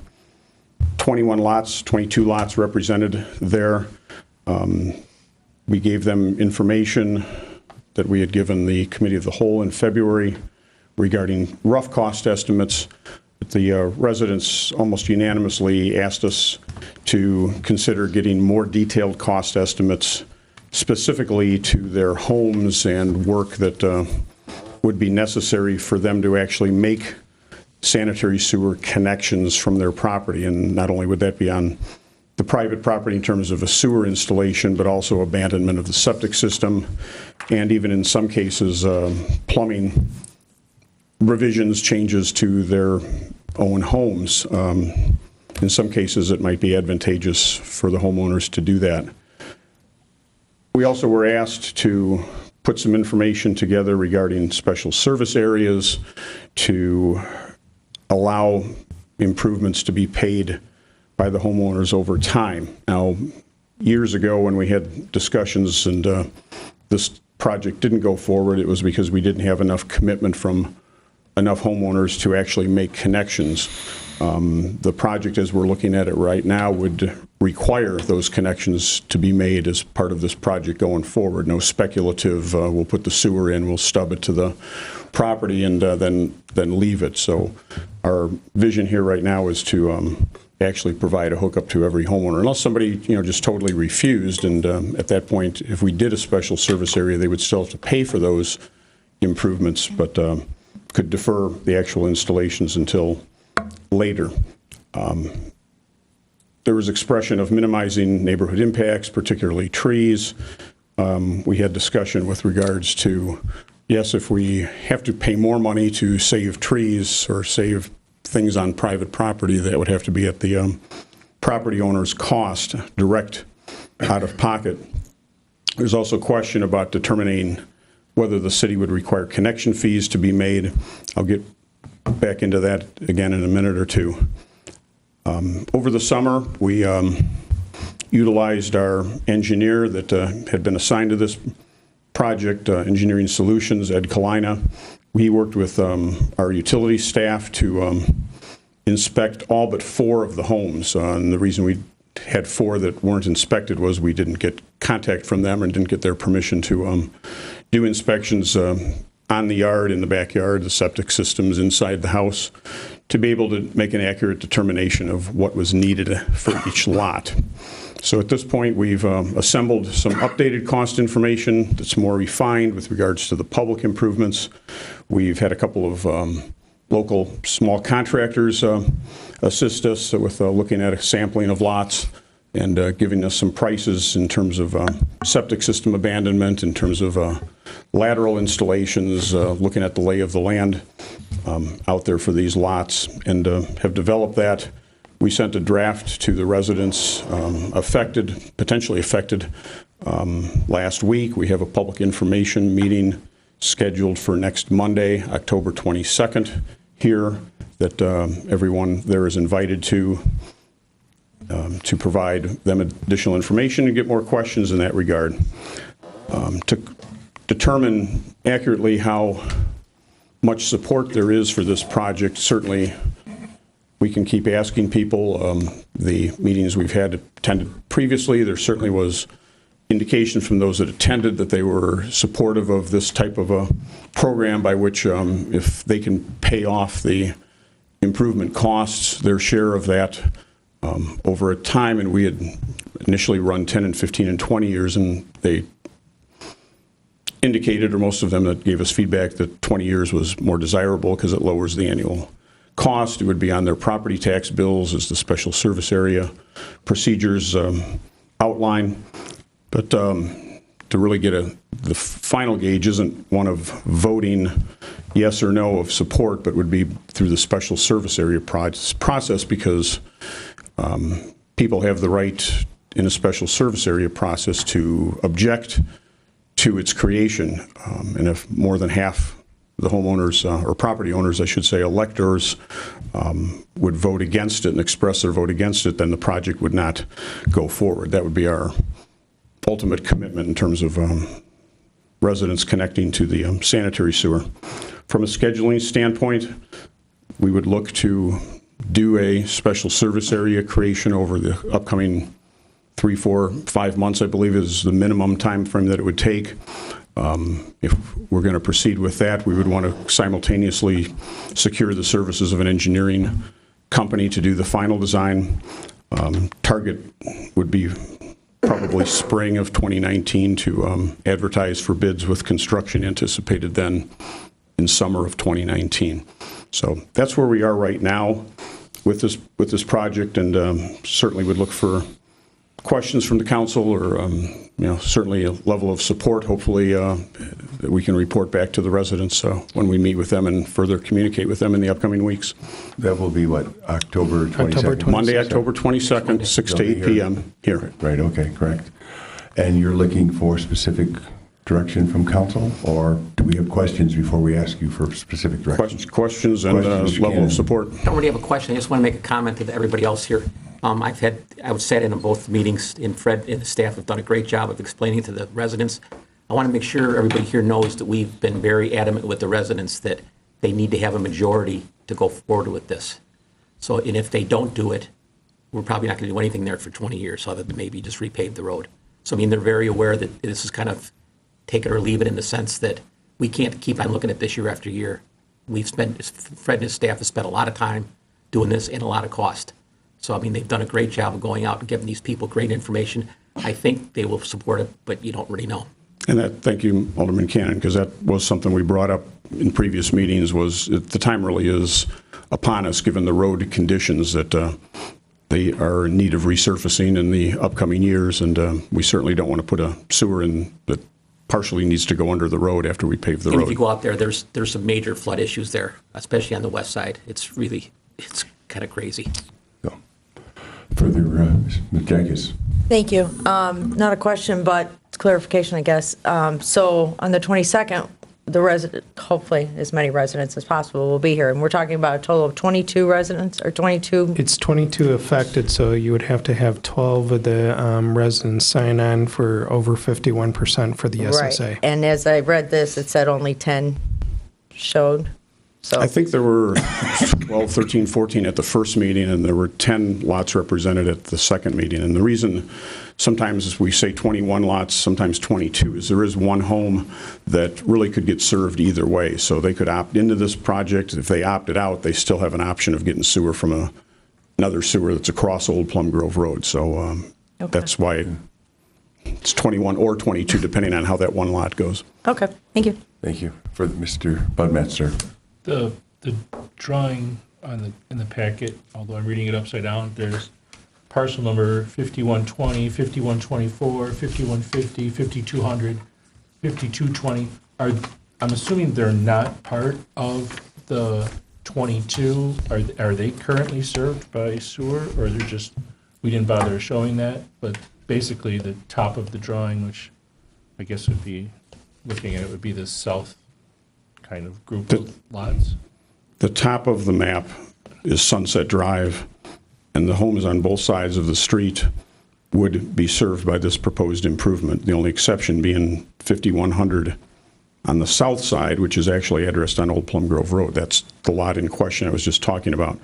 22 lots represented there. We gave them information that we had given the Committee of the Whole in February regarding rough cost estimates. The residents almost unanimously asked us to consider getting more detailed cost estimates specifically to their homes and work that would be necessary for them to actually make sanitary sewer connections from their property. And not only would that be on the private property in terms of a sewer installation, but also abandonment of the septic system, and even in some cases, plumbing revisions, changes to their own homes. In some cases, it might be advantageous for the homeowners to do that. We also were asked to put some information together regarding special service areas to allow improvements to be paid by the homeowners over time. Now, years ago when we had discussions and this project didn't go forward, it was because we didn't have enough commitment from enough homeowners to actually make connections. The project, as we're looking at it right now, would require those connections to be made as part of this project going forward. No speculative, we'll put the sewer in, we'll stub it to the property and then leave it. So our vision here right now is to actually provide a hookup to every homeowner, unless somebody just totally refused. And at that point, if we did a special service area, they would still have to pay for those improvements, but could defer the actual installations until later. There was expression of minimizing neighborhood impacts, particularly trees. We had discussion with regards to, yes, if we have to pay more money to save trees or save things on private property, that would have to be at the property owner's cost, direct out of pocket. There's also a question about determining whether the city would require connection fees to be made. I'll get back into that again in a minute or two. Over the summer, we utilized our engineer that had been assigned to this project, Engineering Solutions, Ed Kalina. We worked with our utility staff to inspect all but 4 of the homes. And the reason we had 4 that weren't inspected was we didn't get contact from them and didn't get their permission to do inspections on the yard, in the backyard, the septic systems inside the house, to be able to make an accurate determination of what was needed for each lot. So at this point, we've assembled some updated cost information that's more refined with regards to the public improvements. We've had a couple of local small contractors assist us with looking at a sampling of lots and giving us some prices in terms of septic system abandonment, in terms of lateral installations, looking at the lay of the land out there for these lots, and have developed that. We sent a draft to the residents potentially affected last week. We have a public information meeting scheduled for next Monday, October 22nd, here, that everyone there is invited to provide them additional information and get more questions in that regard. To determine accurately how much support there is for this project, certainly we can keep asking people. The meetings we've had attended previously, there certainly was indication from those that attended that they were supportive of this type of a program by which if they can pay off the improvement costs, their share of that over a time, and we had initially run 10 and 15 and 20 years, and they indicated, or most of them that gave us feedback, that 20 years was more desirable because it lowers the annual cost. It would be on their property tax bills as the special service area procedures outline. But to really get the final gauge isn't one of voting yes or no of support, but would be through the special service area process, because people have the right in a special service area process to object to its creation. And if more than half the homeowners, or property owners, I should say, electors, would vote against it and express their vote against it, then the project would not go forward. That would be our ultimate commitment in terms of residents connecting to the sanitary sewer. From a scheduling standpoint, we would look to do a special service area creation over the upcoming 3, 4, 5 months, I believe, is the minimum time frame that it would take. If we're going to proceed with that, we would want to simultaneously secure the services of an engineering company to do the final design. Target would be probably spring of 2019 to advertise for bids, with construction anticipated then in summer of 2019. So that's where we are right now with this project, and certainly would look for questions from the council, or certainly a level of support, hopefully, that we can report back to the residents when we meet with them and further communicate with them in the upcoming weeks. That will be what, October 22nd? Monday, October 22nd, 6 to 8 p.m. here. Right, okay, correct. And you're looking for specific direction from council, or do we have questions before we ask you for specific direction? Questions and level of support. I don't really have a question. I just want to make a comment to everybody else here. I was sat in both meetings, and Fred and the staff have done a great job of explaining to the residents. I want to make sure everybody here knows that we've been very adamant with the residents that they need to have a majority to go forward with this. So, and if they don't do it, we're probably not going to do anything there for 20 years, other than maybe just repave the road. So, I mean, they're very aware that this is kind of take it or leave it, in the sense that we can't keep on looking at this year after year. Fred and his staff have spent a lot of time doing this and a lot of cost. So, I mean, they've done a great job of going out and giving these people great information. I think they will support it, but you don't really know. And thank you, Alderman Cannon, because that was something we brought up in previous meetings, was the time really is upon us, given the road conditions, that they are in need of resurfacing in the upcoming years, and we certainly don't want to put a sewer in that partially needs to go under the road after we pave the road. If you go out there, there's some major flood issues there, especially on the west side. It's kind of crazy. Further, Ms. Jackus. Thank you. Not a question, but it's clarification, I guess. So on the 22nd, hopefully as many residents as possible will be here, and we're talking about a total of 22 residents, or 22? It's 22 affected, so you would have to have 12 of the residents sign on for over 51% for the SSA. Right. And as I read this, it said only 10 showed So I think there were 12, 13, 14 at the first meeting, and there were 10 lots represented at the second meeting. And the reason sometimes we say 21 lots, sometimes 22, is there is one home that really could get served either way. So they could opt into this project. If they opted out, they still have an option of getting sewer from another sewer that's across Old Plum Grove Road. So that's why it's 21 or 22, depending on how that one lot goes. Okay, thank you. Thank you. For Mr. Budmeister. The drawing in the packet, although I'm reading it upside down, there's parcel number 5120, 5124, 5150, 5200, 5220. I'm assuming they're not part of the 22. Are they currently served by sewer, or they're just, we didn't bother showing that? But basically, the top of the drawing, which I guess would be, looking at it, would be the south kind of group of lots. The top of the map is Sunset Drive, and the homes on both sides of the street would be served by this proposed improvement. The only exception being 5100 on the south side, which is actually addressed on Old Plum Grove Road. That's the lot in question I was just talking about.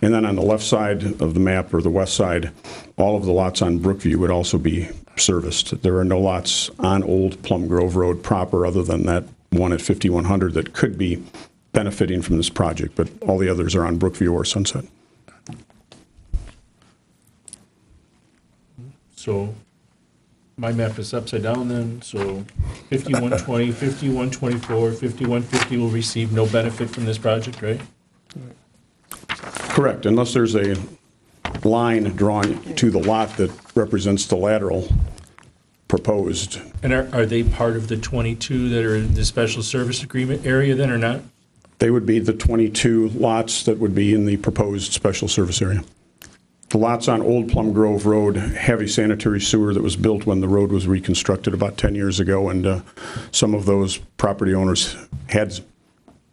And then on the left side of the map, or the west side, all of the lots on Brookview would also be serviced. There are no lots on Old Plum Grove Road proper other than that one at 5100 that could be benefiting from this project, but all the others are on Brookview or Sunset. So my map is upside down then, so 5120, 5124, 5150 will receive no benefit from this project, right? Correct, unless there's a line drawn to the lot that represents the lateral proposed. And are they part of the 22 that are in the special service agreement area then, or not? They would be the 22 lots that would be in the proposed special service area. The lots on Old Plum Grove Road have a sanitary sewer that was built when the road was reconstructed about 10 years ago, and some of those property owners had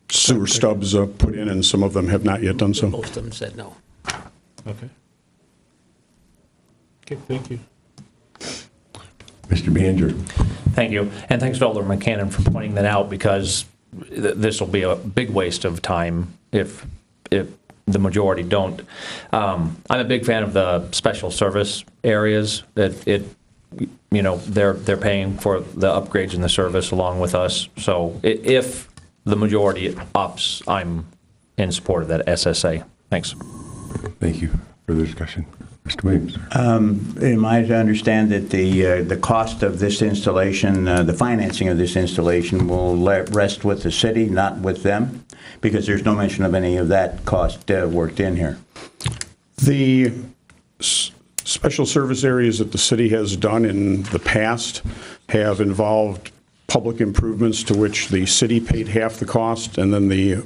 sewer stubs put in, and some of them have not yet done so. Most of them said no. Okay. Okay, thank you. Mr. Banger. Thank you. And thanks to Alderman McCannon for pointing that out, because this will be a big waste of time if the majority don't. I'm a big fan of the special service areas. They're paying for the upgrades in the service along with us. So if the majority opts, I'm in support of that SSA. Thanks. Thank you. Further discussion. Mr. Williams. Am I to understand that the cost of this installation, the financing of this installation will rest with the city, not with them? Because there's no mention of any of that cost worked in here. The special service areas that the city has done in the past have involved public improvements to which the city paid half the cost, and then the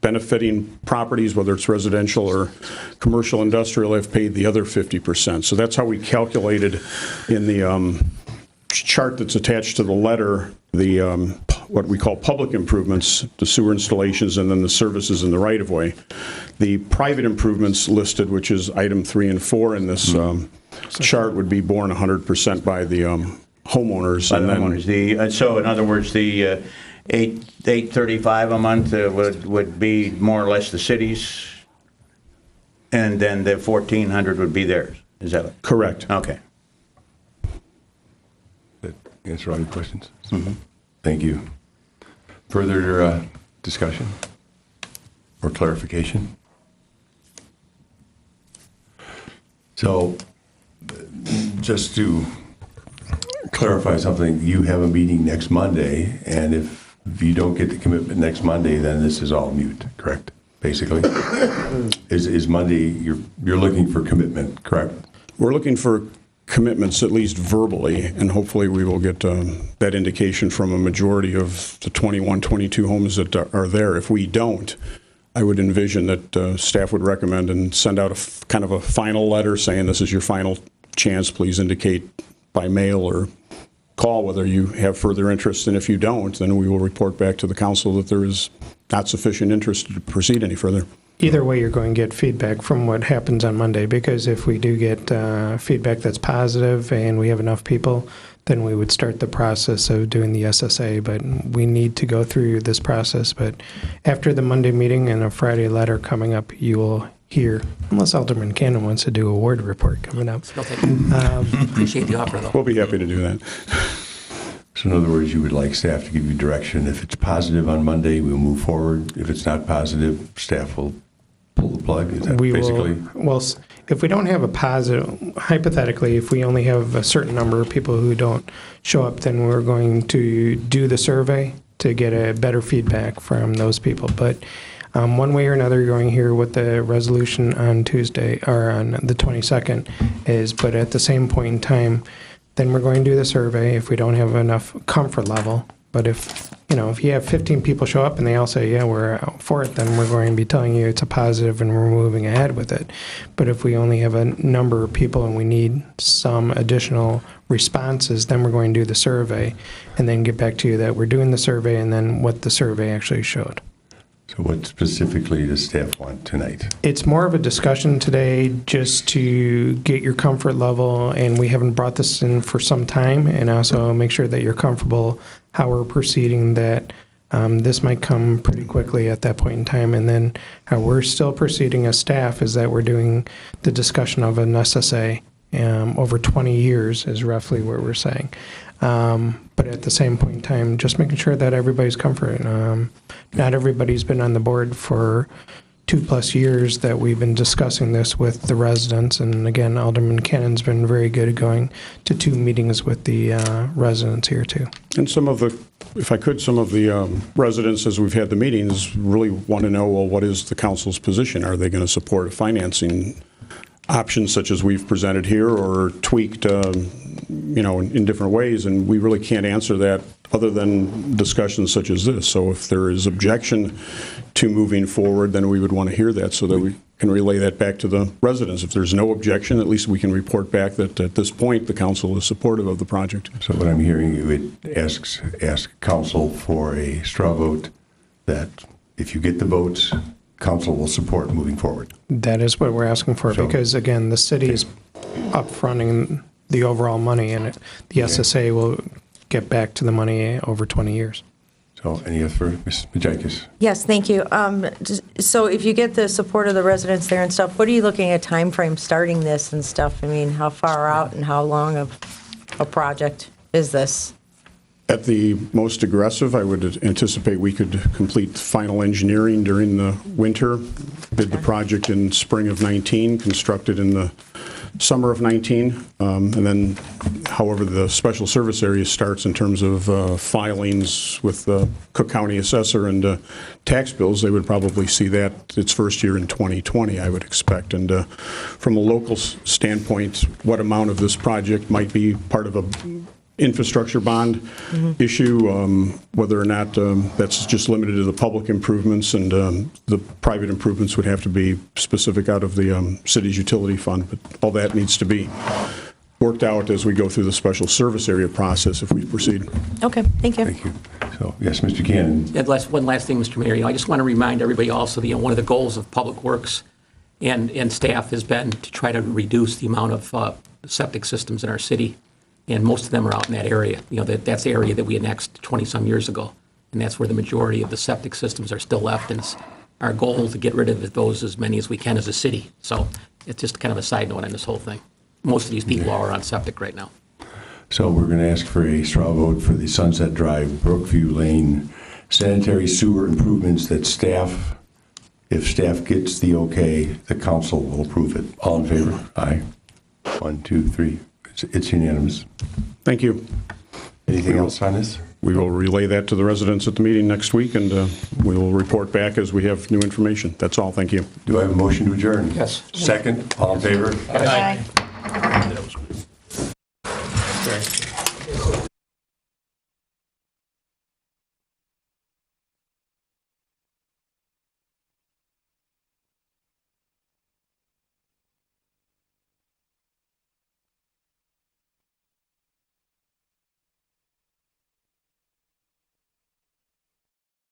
benefiting properties, whether it's residential or commercial industrial, have paid the other 50%. So that's how we calculated in the chart that's attached to the letter, the what we call public improvements, the sewer installations, and then the services in the right-of-way. The private improvements listed, which is item 3 and 4 in this chart, would be borne 100% by the homeowners. By the homeowners. So in other words, the $835 a month would be more or less the city's, and then the $1,400 would be theirs. Is that right? Correct. Okay. That answer all your questions? Mm-hmm. Thank you. Further discussion or clarification? So just to clarify something, you have a meeting next Monday, and if you don't get the commitment next Monday, then this is all mute, correct? Basically, is Monday, you're looking for commitment, correct? We're looking for commitments, at least verbally, and hopefully we will get that indication from a majority of the 21, 22 homes that are there. If we don't, I would envision that staff would recommend and send out a kind of a final letter saying this is your final chance. Please indicate by mail or call whether you have further interest, and if you don't, then we will report back to the council that there is not sufficient interest to proceed any further. Either way, you're going to get feedback from what happens on Monday, because if we do get feedback that's positive and we have enough people, then we would start the process of doing the SSA, but we need to go through this process. But after the Monday meeting and a Friday letter coming up, you will hear, unless Alderman Cannon wants to do a ward report coming up. Appreciate the offer, though. We'll be happy to do that. So in other words, you would like staff to give you direction. If it's positive on Monday, we'll move forward. If it's not positive, staff will pull the plug. Is that basically? Well, if we don't have a positive, hypothetically, if we only have a certain number of people who don't show up, then we're going to do the survey to get a better feedback from those people. But one way or another, you're going to hear what the resolution on Tuesday or on the 22nd is. But at the same point in time, then we're going to do the survey if we don't have enough comfort level. But if you have 15 people show up and they all say, yeah, we're out for it, then we're going to be telling you it's a positive and we're moving ahead with it. But if we only have a number of people and we need some additional responses, then we're going to do the survey and then get back to you that we're doing the survey and then what the survey actually showed. So what specifically does staff want tonight? It's more of a discussion today just to get your comfort level, and we haven't brought this in for some time, and also make sure that you're comfortable how we're proceeding, that this might come pretty quickly at that point in time. And then how we're still proceeding as staff is that we're doing the discussion of an SSA over 20 years is roughly what we're saying. But at the same point in time, just making sure that everybody's comfort. Not everybody's been on the board for 2+ years that we've been discussing this with the residents. And again, Alderman Cannon's been very good at going to 2 meetings with the residents here too. And some of the residents, as we've had the meetings, really want to know, well, what is the council's position? Are they going to support financing options such as we've presented here or tweaked, in different ways? And we really can't answer that other than discussions such as this. So if there is objection to moving forward, then we would want to hear that so that we can relay that back to the residents. If there's no objection, at least we can report back that at this point the council is supportive of the project. So what I'm hearing, it asks council for a straw vote that if you get the votes, council will support moving forward. That is what we're asking for, because again, the city is upfronting the overall money, and the SSA will get back to the money over 20 years. So any other, Ms. Majakis? Yes, thank you. So if you get the support of the residents there and stuff, what are you looking at time frame starting this and stuff? I mean, how far out and how long of a project is this? At the most aggressive, I would anticipate we could complete final engineering during the winter, bid the project in spring of 19, constructed in the summer of 19, and then however the special service area starts in terms of filings with the Cook County assessor and tax bills, they would probably see that its first year in 2020, I would expect. And from a local standpoint, what amount of this project might be part of a infrastructure bond issue, whether or not that's just limited to the public improvements, and the private improvements would have to be specific out of the city's utility fund. But all that needs to be worked out as we go through the special service area process if we proceed. Okay, thank you. Thank you. So, yes, Mr. Cannon. Yeah, one last thing, Mr. Mayor. I just want to remind everybody also that one of the goals of Public Works and staff has been to try to reduce the amount of septic systems in our city. And most of them are out in that area. That's the area that we annexed 20-some years ago. And that's where the majority of the septic systems are still left. And it's our goal to get rid of those as many as we can as a city. So it's just kind of a side note on this whole thing. Most of these people are on septic right now. So we're going to ask for a straw vote for the Sunset Drive, Brookview Lane, sanitary sewer improvements that staff, if staff gets the okay, the council will approve it. All in favor? Aye. 1, 2, 3. It's unanimous. Thank you. Anything else on this? We will relay that to the residents at the meeting next week, and we will report back as we have new information. That's all. Thank you. Do I have a motion to adjourn? Yes. Second. All in favor? Aye. That was good.